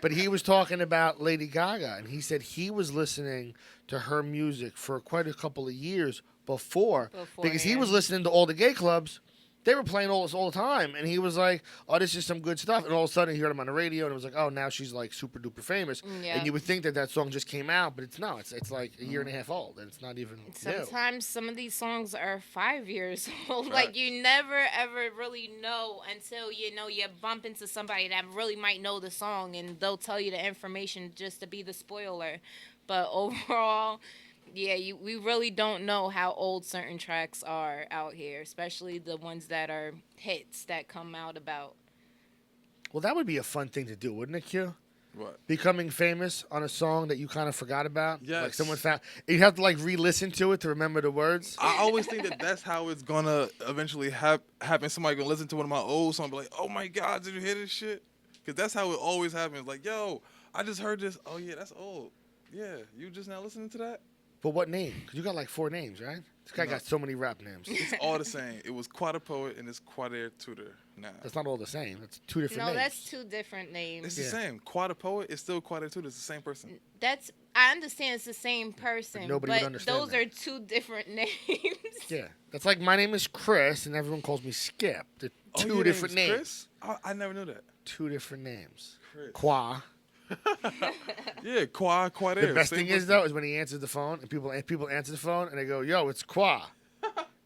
But he was talking about Lady Gaga, and he said he was listening to her music for quite a couple of years before because he was listening to all the gay clubs. They were playing all this all the time, and he was like, "Oh, this is some good stuff." And all of a sudden, he heard him on the radio, and it was like, "Oh, now she's like super duper famous." Yeah. And you would think that song just came out, but it's not. It's like a year and a half old, and it's not even. Sometimes some of these songs are 5 years old. Right. Like you never ever really know until you bump into somebody that really might know the song, and they'll tell you the information just to be the spoiler. But overall. Yeah, we really don't know how old certain tracks are out here, especially the ones that are hits that come out about. Well, that would be a fun thing to do, wouldn't it, Q? What? Becoming famous on a song that you kind of forgot about? Yes. Like someone found. You have to like re-listen to it to remember the words? I always think that's how it's going to eventually happen. Somebody going to listen to one of my old songs and be like, oh my God, did you hear this shit? Because that's how it always happens. Like, yo, I just heard this. Oh, yeah, that's old. Yeah, you just now listening to that? But what name? Because you got like 4 names, right? This guy got so many rap names. It's all the same. It was Quad Poet and it's Quadair Tutor now. That's not all the same. That's 2 different names. No, that's 2 different names. It's the same. Quad Poet is still Quadair Tutor. It's the same person. I understand it's the same person, but nobody would understand those are 2 different names. Yeah. That's like my name is Chris and everyone calls me Skip. They're 2 different names. Chris? I never knew that. 2 different names. Chris. Qua. Yeah, Quadair. The best thing is though is when he answers the phone and people answer the phone and they go, "Yo, it's Qua."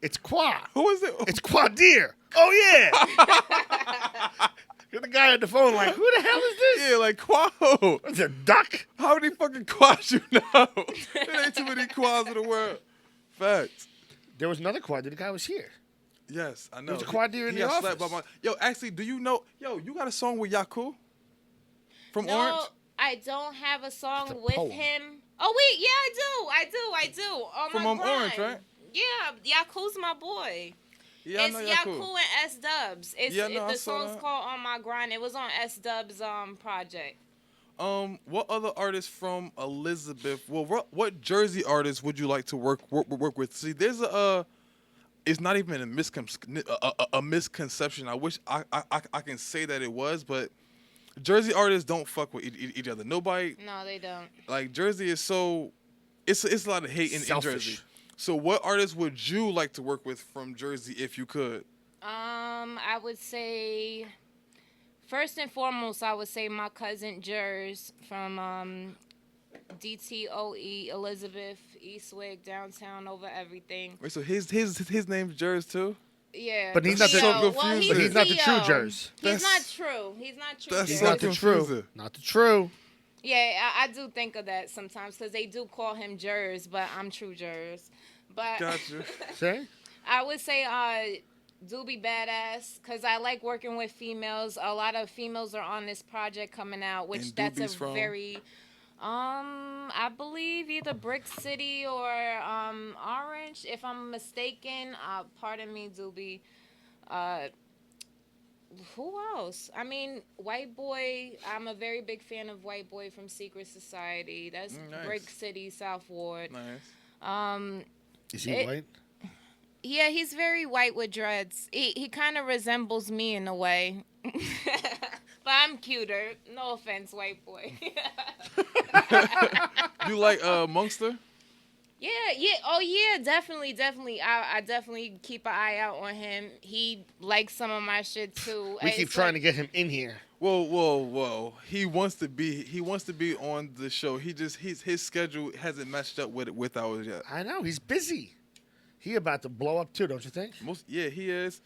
It's Qua. Who is it? It's Quadir. Oh yeah. You're the guy on the phone like, who the hell is this? Yeah, like Quo. It's a duck. How many fucking quads you know? There ain't too many quads in the world. Facts. There was another quad. The guy was here. Yes, I know. There was a quad deer in the got office. slapped by Yo, actually, do you know? Yo, you got a song with Yaku? From Orange? No, I don't have a song It's a with poem. him. Oh wait, yeah, I do. Oh From my God. Orange, right? Yeah, Yaku's my boy. Yeah, It's I know Yaku Yaku. and S Dubs. The song's called On My Grind. It was on S Dubs project. What other artists from Elizabeth? Well, what Jersey artists would you like to work with? See, there's it's not even a misconception. I wish I can say that it was, but Jersey artists don't fuck with each other. Nobody. No, they don't. Like Jersey is so, it's a lot of hate in Jersey. So what artists would you like to work with from Jersey if you could? I would say, first and foremost, I would say my cousin Jerz from DTOE, Elizabeth, Eastwick, downtown, over everything. Wait, so his name's Jerz too? Yeah. But he's not the he's not the true Jerz. He's not true. He's not true. That's Jerz. He's not the true. Not the true. Yeah, I do think of that sometimes because they do call him Jerz, but I'm Tru Jerz. But Gotcha. See? I would say do be badass because I like working with females. A lot of females are on this project coming out, which And that's Doobie's a from? very I believe either Brick City or Orange, if I'm mistaken. Pardon me, Doobie. Who else? I mean, White Boy. I'm a very big fan of White Boy from Secret Society. That's Nice. Brick City, South Ward. Nice. Is he white? Yeah, he's very white with dreads. He kind of resembles me in a way. But I'm cuter. No offense, White Boy. You like Monkster? Yeah. Oh, yeah, definitely. I definitely keep an eye out on him. He likes some of my shit, too. We keep trying to get him in here. Whoa. He wants to be on the show. His schedule hasn't matched up with ours yet. I know. He's busy. He about to blow up, too, don't you think? He is.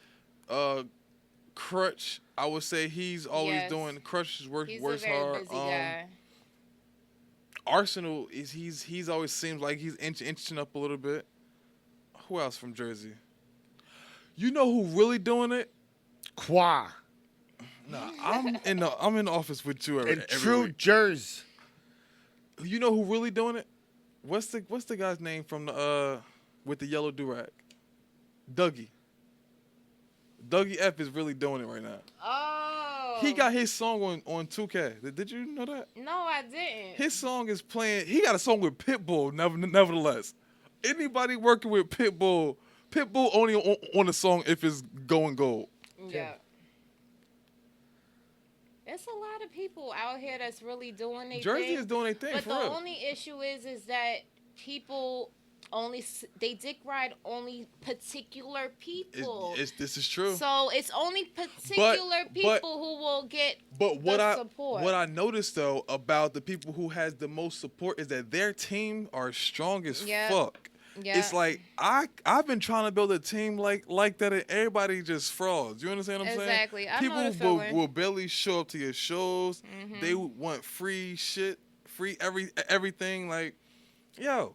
Crutch, I would say he's always doing Crutch works He's hard. a very busy guy. Arsenal he's always seems like he's inching up a little bit. Who else from Jersey? You know who really doing it? Qua. Nah, I'm in the office with you every And Tru week. Jerz. You know who really doing it? What's the guy's name from the with the yellow durag? Dougie. Dougie F is really doing it right now. Oh. He got his song on 2K. Did you know that? No, I didn't. His song is playing. He got a song with Pitbull. Nevertheless, anybody working with Pitbull only on the song if it's going gold. Yeah. It's a lot of people out here that's really doing their Jersey thing. is doing their thing, But for the real. only issue is that people they dick ride only particular people. This is true. So it's only particular people who will get support. What I noticed though about the people who has the most support is that their team are strong as fuck. Yeah. It's like I've been trying to build a team like that, and everybody just frauds. You understand what I'm saying? Exactly. I People know the feeling. will barely show up to your shows. They want free shit, free everything. Like, yo,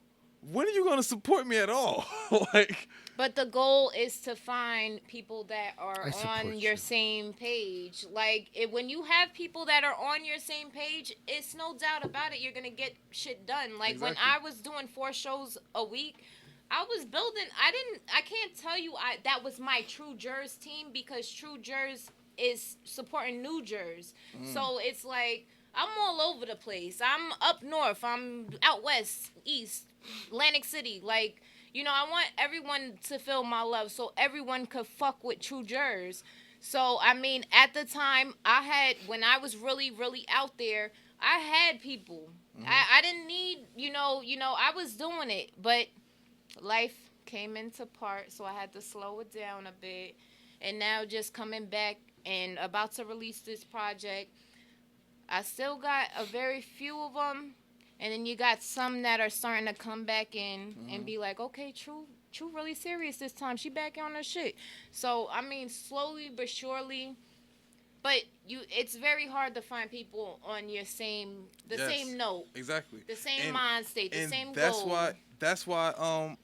when are you gonna support me at all? Like. But the goal is to find people that I are support on your you. same page. Like, when you have people that are on your same page, it's no doubt about it, you're going to get shit done. Like, when Exactly. I was doing 4 shows a week, I was building, I can't tell you that was my Tru Jerz team, because Tru Jerz is supporting New Jerz. So it's like, I'm all over the place. I'm up north, I'm out west, east, Atlantic City, like... You know, I want everyone to feel my love so everyone could fuck with Tru Jerz. So, I mean, at the time, when I was really, really out there, I had people. I didn't need, I was doing it. But life came into part, so I had to slow it down a bit. And now just coming back and about to release this project, I still got a very few of them. And then you got some that are starting to come back in and be like, okay, Tru really serious this time. She back on her shit. So, I mean, slowly but surely. But it's very hard to find people on your same note. Exactly. The same mind state, the same that's goal. That's why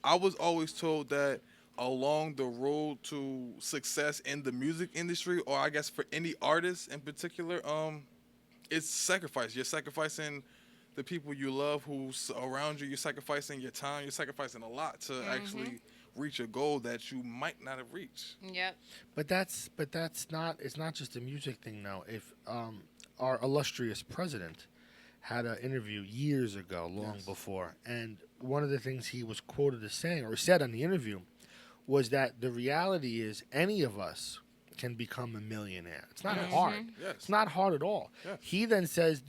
I was always told that along the road to success in the music industry, or I guess for any artist in particular, it's sacrifice. You're sacrificing the people you love who's around you. You're sacrificing your time. You're sacrificing a lot to actually reach a goal that you might not have reached. Yep. But that's not. It's not just a music thing, though. If our illustrious president had an interview years ago, long before, and one of the things he was quoted as saying, or said on the interview, was that the reality is any of us can become a millionaire. It's not hard. Yes. It's not hard at all. Yes. He then says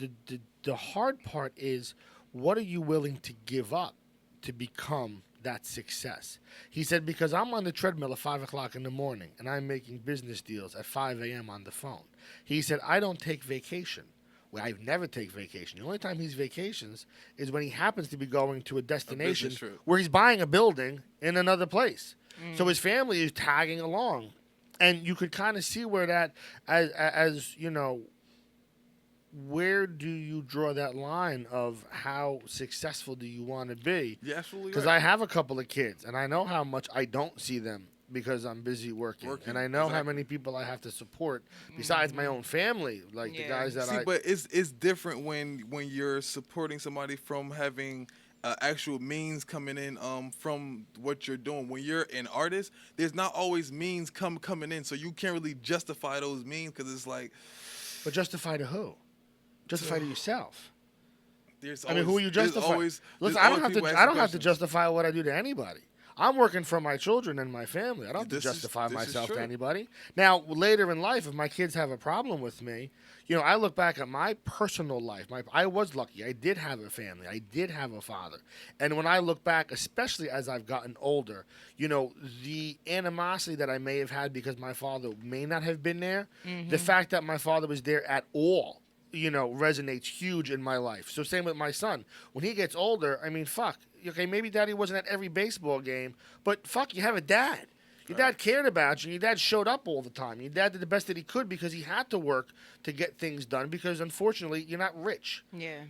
the hard part is, what are you willing to give up to become that success? He said, because I'm on the treadmill at 5 o'clock in the morning and I'm making business deals at 5 a.m. on the phone. He said, I don't take vacation. Well, I never take vacation. The only time he's vacations is when he happens to be going to a destination trip. where he's buying a building in another place. So his family is tagging along. And you could kind of see where that, as you know, where do you draw that line of how successful do you want to be? Yeah, absolutely. Because right. I have a couple of kids, and I know how much I don't see them because I'm busy working. And I know how many people I have to support besides my own family, like the guys that But it's different when you're supporting somebody from having actual means coming in from what you're doing. When you're an artist, there's not always means coming in, so you can't really justify those means, because it's like. But justify to who? Justify to yourself. There's I mean, who are you justifying? Listen, there's I don't always have to. people I don't asking have to questions. justify what I do to anybody. I'm working for my children and my family. I don't have to This is- justify this is myself to true. anybody. Now, later in life, if my kids have a problem with me, I look back at my personal life. I was lucky. I did have a family. I did have a father. And when I look back, especially as I've gotten older, the animosity that I may have had because my father may not have been there, the fact that my father was there at all, resonates huge in my life. So same with my son. When he gets older, I mean, fuck. Okay, maybe daddy wasn't at every baseball game, but fuck, you have a dad. Your dad cared about you. Your dad showed up all the time. Your dad did the best that he could because he had to work to get things done because, unfortunately, you're not rich. Yeah.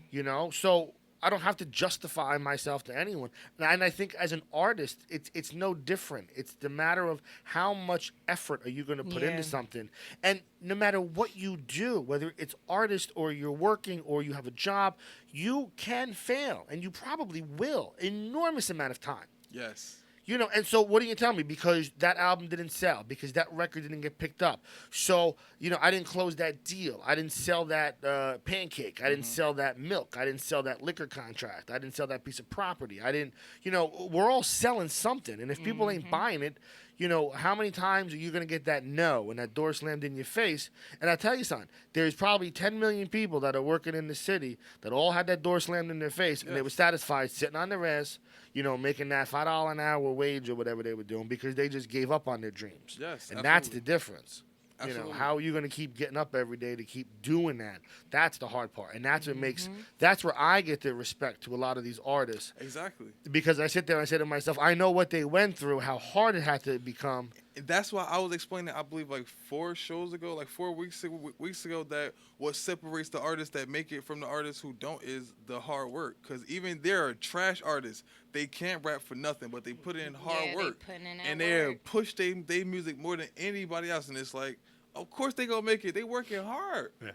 So I don't have to justify myself to anyone. And I think as an artist, it's no different. It's the matter of how much effort are you going to put Yeah. into something. And no matter what you do, whether it's artist or you're working or you have a job, you can fail, and you probably will. Enormous amount of time. Yes. You know, and so what do you tell me? Because that album didn't sell, because that record didn't get picked up. So, you know, I didn't close that deal. I didn't sell that pancake. I didn't sell that milk. I didn't sell that liquor contract. I didn't sell that piece of property. I didn't, you know, we're all selling something. And if people ain't buying it, you know, how many times are you going to get that no and that door slammed in your face? And I tell you something, there's probably 10 million people that are working in the city that all had that door slammed in their face, and they were satisfied sitting on their ass, you know, making that $5 an hour wage or whatever they were doing because they just gave up on their dreams. Yes, and that's the absolutely. difference. You know, Absolutely. how are you going to keep getting up every day to keep doing that? That's the hard part. And that's what makes, that's where I get the respect to a lot of these artists. Exactly. Because I sit there and I say to myself, I know what they went through, how hard it had to become. That's why I was explaining, I believe, like 4 shows ago, like 4 weeks ago, that what separates the artists that make it from the artists who don't is the hard work. Because even there are trash artists, they can't rap for nothing, but they put in hard Yeah, they work. putting in that And they work. push their music more than anybody else. And it's like, of course they gonna make it. They working hard. Yeah.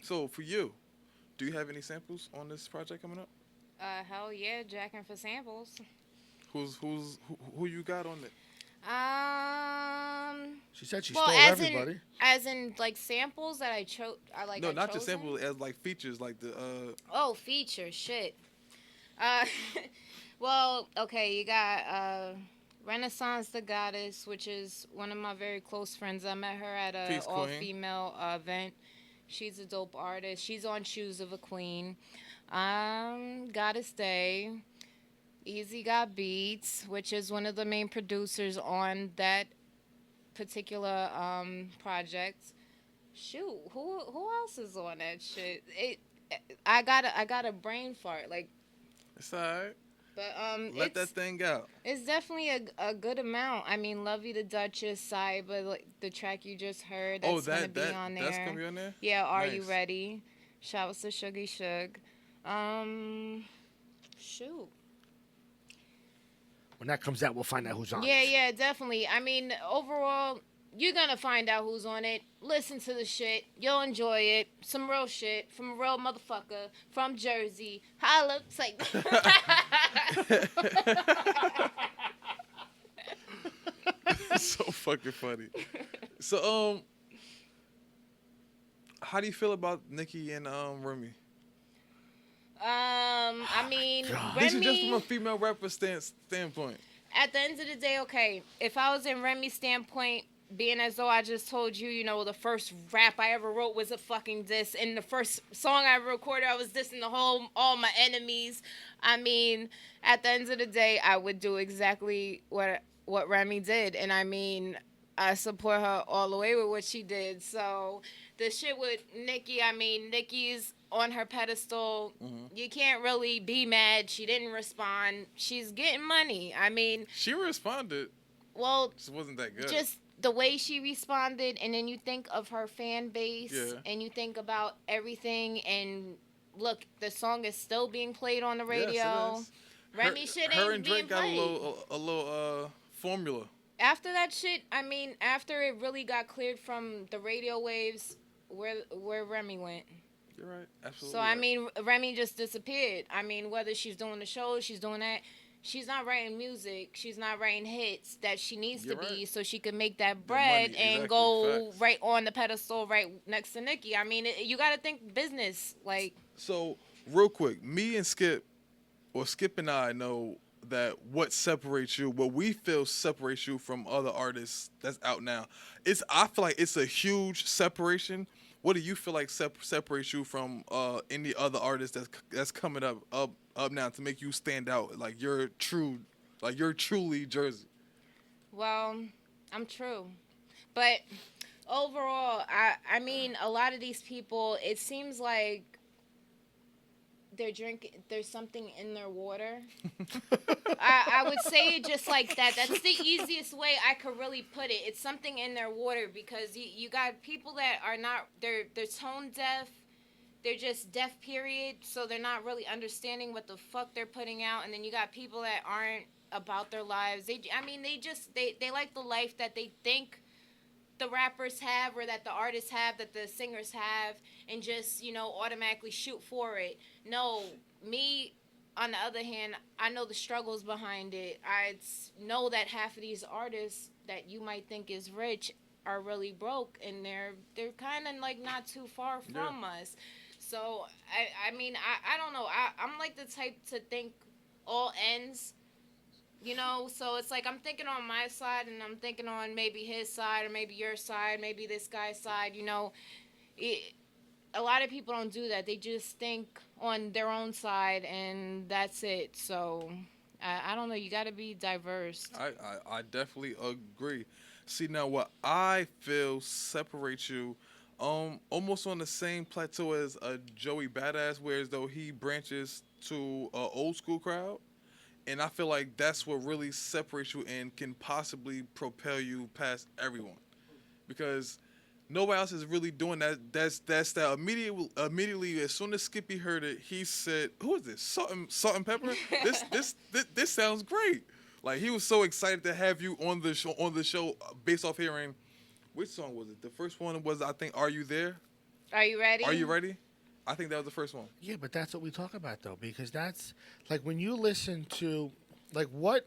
So for you, do you have any samples on this project coming up? Hell yeah, jacking for samples. Who you got on it? She said she Well, stole as everybody. as in like samples that I chose. No, I not just chosen? samples, as like features, like the Oh, feature shit. Well, okay, you got Renaissance the Goddess, which is one of my very close friends. I met her at a Peace, Queen. all-female event. She's a dope artist. She's on Shoes of a Queen. Goddess Day. Easy Got Beats, which is one of the main producers on that particular project. Shoot, who else is on that shit? I got a brain fart, like, it's alright. but Let that thing out. it's definitely a good amount. I mean, Lovey the Duchess, Cyber, like the track you just heard, that's gonna be on there. That's gonna be on there. Yeah, Are You Nice. Ready? Shouts to Shuggy Shug. Shoot. When that comes out, we'll find out who's on Yeah, it. yeah, definitely. I mean, overall, you're gonna find out who's on it. Listen to the shit. You'll enjoy it. Some real shit from a real motherfucker from Jersey. Holla. It's like So fucking funny. So how do you feel about Nicki and Remy? I mean, This is just from a Remy, female rapper standpoint. at the end of the day, okay, if I was in Remy's standpoint, being as though I just told you, you know, the first rap I ever wrote was a fucking diss, and the first song I ever recorded, I was dissing all my enemies. I mean, at the end of the day, I would do exactly what Remy did, and I mean, I support her all the way with what she did. So the shit with Nicki, I mean, Nicki's on her pedestal. You can't really be mad. She didn't respond. She's getting money. I mean, She responded. well, Just wasn't that good. just the way she responded, and then you think of her fan base, Yeah. and you think about everything, and look, the song is still being played on the Yes, it radio. is. Remy shit her ain't and being Drake got played. a little formula. After that shit, I mean, after it really got cleared from the radio waves, where Remy went. You're right. Absolutely. So, I right. mean, Remy just disappeared. I mean, whether she's doing the show, she's doing that, she's not writing music. She's not writing hits that she needs You're to be right. so she can make that bread money, and exactly, go facts. right on the pedestal right next to Nicki. I mean, you got to think business. Like, So, real quick, me and Skip and I know that what separates you, what we feel separates you from other artists that's out now. I feel like it's a huge separation. What do you feel like separates you from any other artist that's coming up now to make you stand out? Like you're truly Jersey. well, I'm true. But overall, I mean, a lot of these people, it seems like there's something in their water. I would say it just like that. That's the easiest way I could really put it. It's something in their water because you got people that are not, they're tone deaf. they're just deaf, period. So they're not really understanding what the fuck they're putting out. And then you got people that aren't about their lives. They like the life that they think the rappers have or that the artists have, that the singers have, and just, automatically shoot for it. No, me, on the other hand, I know the struggles behind it. I know that half of these artists that you might think is rich are really broke, and they're kind of like not too far from us. So I don't know. I'm like the type to think all ends. So it's like I'm thinking on my side, and I'm thinking on maybe his side, or maybe your side, maybe this guy's side. A lot of people don't do that. They just think on their own side, and that's it. So I don't know. You got to be diverse. I definitely agree. See, now what I feel separates you almost on the same plateau as a Joey Badass, whereas though he branches to an old school crowd. And I feel like that's what really separates you and can possibly propel you past everyone. Because nobody else is really doing that. That's that immediately as soon as Skippy heard it, he said, "Who is this? Salt and Pepper? This sounds great." Like, he was so excited to have you on the show based off hearing, which song was it? The first one was, I think, Are You There? Are you ready? Are you ready? I think that was the first one. Yeah, but that's what we talk about, though, because that's, like, when you listen to, like, what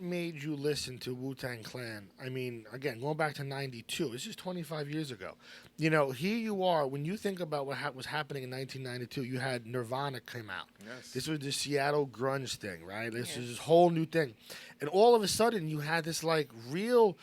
made you listen to Wu-Tang Clan? I mean, again, going back to 92, this is 25 years ago. Here you are, when you think about what was happening in 1992, you had Nirvana come out. Yes. This was the Seattle grunge thing, right? This is this whole new thing. And all of a sudden, you had this, like, real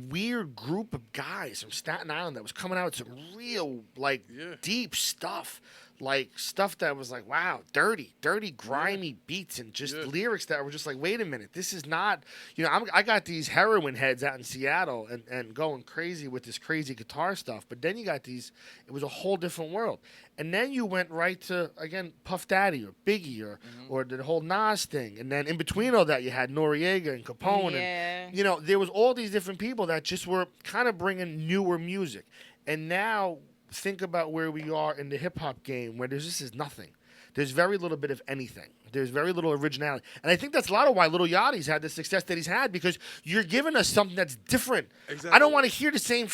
weird group of guys from Staten Island that was coming out with some real, like, deep stuff. Like, stuff that was like, wow, dirty, grimy beats and just lyrics that were just like, wait a minute, this is not, I got these heroin heads out in Seattle and going crazy with this crazy guitar stuff. But then you got it was a whole different world. And then you went right to, again, Puff Daddy or Biggie or the whole Nas thing. And then in between all that, you had Noriega and Capone. And, there was all these different people that just were kind of bringing newer music. And now, think about where we are in the hip-hop game, where this is nothing. There's very little bit of anything. There's very little originality. And I think that's a lot of why Lil Yachty's had the success that he's had, because you're giving us something that's different. Exactly. I don't want to hear the same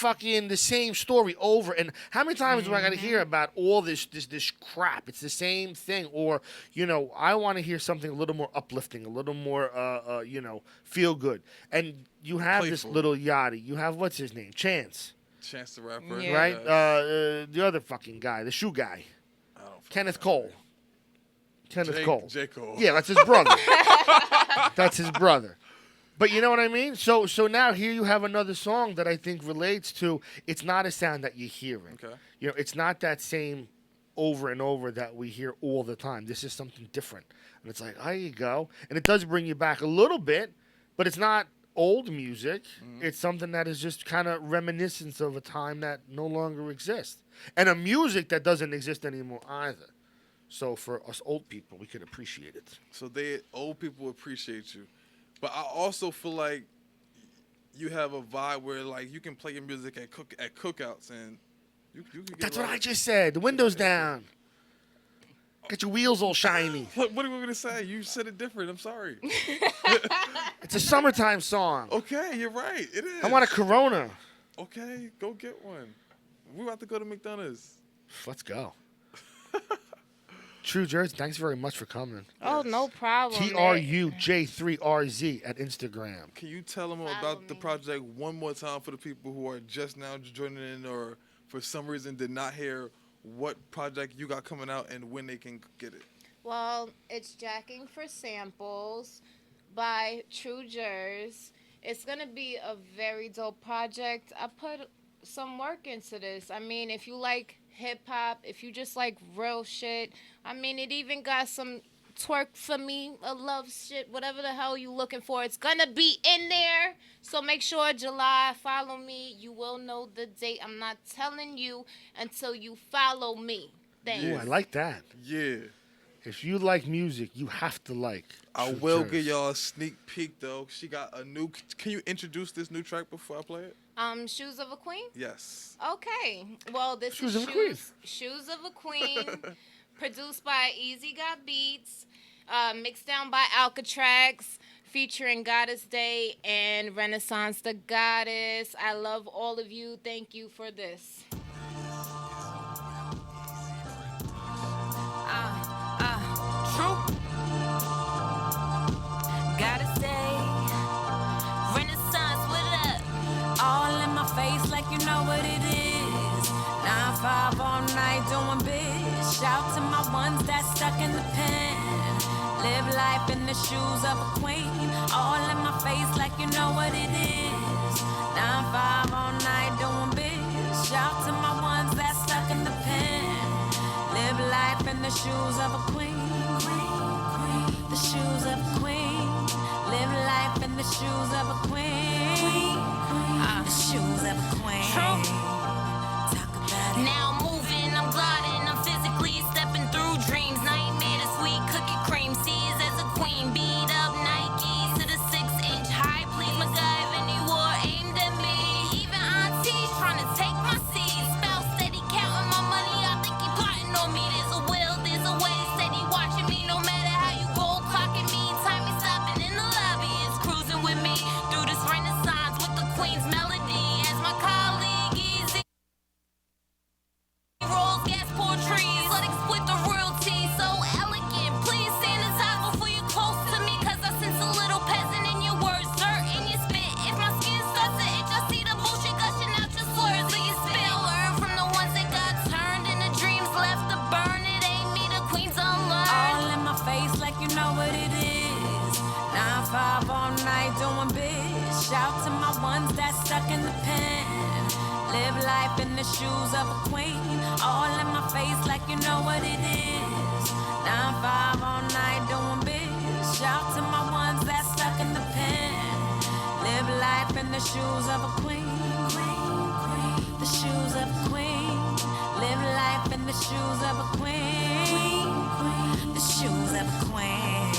story over. And how many times do I got to hear about all this crap? It's the same thing. Or, I want to hear something a little more uplifting, a little more, feel good. And you have this Lil Yachty. You have, what's his name? Chance the Rapper. Right? The other fucking guy, the shoe guy. Kenneth Cole. J. Cole. Yeah, that's his brother. That's his brother. But you know what I mean? So now here you have another song that I think relates to, it's not a sound that you're hearing. Okay. It's not that same over and over that we hear all the time. This is something different. And it's like, there you go. And it does bring you back a little bit, but it's not old music. It's something that is just kind of reminiscence of a time that no longer exists, and a music that doesn't exist anymore either. So for us old people, we could appreciate it. So old people appreciate you, but I also feel like you have a vibe where, like, you can play your music at cookouts, and you can get that's what I just said. The windows down. Get your wheels all shiny. What are we going to say? You said it different. I'm sorry. It's a summertime song. Okay, you're right. It is. I want a Corona. Okay, go get one. We're about to go to McDonald's. Let's go. Tru Jerz, thanks very much for coming. Oh, no problem. TRUJ3RZ at Instagram. Can you tell them about the project one more time for the people who are just now joining in, or for some reason did not hear what project you got coming out and when they can get it? Well, it's Jacking for Samples by Tru Jerz. It's going to be a very dope project. I put some work into this. I mean, if you like hip-hop, if you just like real shit, I mean, it even got some twerk for me, a love shit, whatever the hell you looking for. It's going to be in there. So make sure July, follow me. You will know the date. I'm not telling you until you follow me. Thanks. Ooh, I like that. Yeah. If you like music, you have to like. I Tru will Jerz. give y'all a sneak peek though. She got a new. Can you introduce this new track before I play it? Shoes of a Queen. Yes. Okay. Well, this Shoes is of a Queen. Shoes of a Queen, produced by Easy Got Beats, mixed down by Alcatrax, featuring Goddess Day and Renaissance the Goddess. I love all of you. Thank you for this. True. Goddess Day, Renaissance, what up? All in my face like you know what it is. 9-5 all night doing biz. Shout to my ones that stuck in the pen. Live life in the shoes of a queen. All in my face like you know what it is. 9-5 all night doing biz. Shout to my ones that stuck in the pen. Live life in the shoes of a queen. The shoes of a queen. Live life in the shoes of a queen. The shoes of a queen. True. Talk about it. Now I'm moving, I'm gliding, I'm physically stepping through dreams. Nightmare to sweet cookie cream. Seas as a queen, beat up Nikes to the 6-inch high. Please, my guy, if any war aimed at me. Even aunties trying to take my seeds. Spouse steady counting my money, I think he plotting on me. There's a will, there's a way, steady watching me. No matter how you roll, clocking me. Time me stopping in the lobby is cruising with me through this renaissance with the queen's melody. As my colleague Easy rolls gas pour trees, let exploit the royalty. So elegant, please sanitize before you close to me, cause I sense a little peasant in your words, dirt in your spit. If my skin starts to itch, I see the bullshit gushing out your slurs of your spit. Learn from the ones that got turned and the dreams left to burn. It ain't me, the queen's unlearned. All in my face like you know what it is. 9-5 all night doing biz. Shout to my ones that stuck in the pen. Live life in the shoes of a queen. All in my face like you know what it is. 9-5 all night doing biz. Shout to my ones that stuck in the pen. Live life in the shoes of a queen. The shoes of a queen. Live life in the shoes of a queen. The shoes of a queen.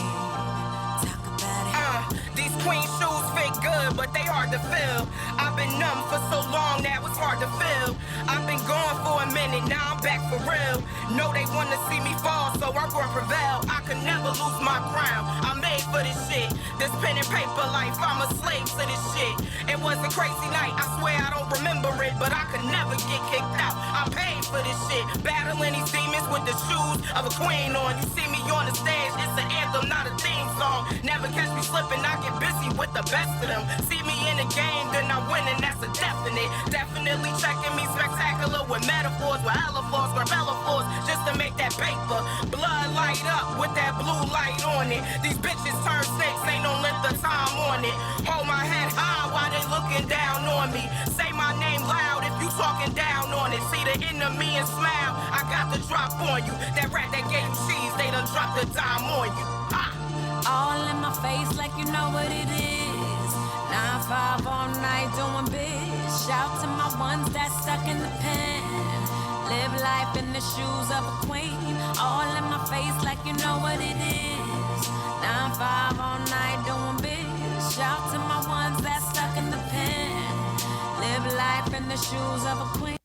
Talk about it. These queen shoes fit good, but they hard to fill. I've been numb for so long now it's hard to feel. I've been gone for a minute, now I'm back for real. Know they wanna see me fall, so I'm gonna prevail. I could never lose my crown. I'm made for this shit. This pen and paper life, I'm a slave to this shit. It was a crazy night, I swear I don't remember it, but I could never get kicked out. I'm paid for this shit. Battling these demons with the shoes of a queen on. You see me on the stage, it's an anthem, not a theme song. Never catch me slipping, I get busy with the best of them. See me in the game, then I'm winning, that's a definite. Definitely checking me spectacular with metaphors, with elephants, grabellaphores, just to make that paper. Blood light up with that blue light on it. These bitches turn snakes, ain't no length of time on it. Hold my head high while they looking down on me. Say my name loud if you talking down on it. See the enemy and smile, I got the drop on you. That rat that gave you cheese, they done dropped the dime on you. Ha! All in my face like you know what it is. 9-5 all night doing biz. Shout to my ones that stuck in the pen. Live life in the shoes of a queen. All in my face like you know what it is. 9-5 all night doing biz. Shout to my ones that stuck in the pen. Live life in the shoes of a queen.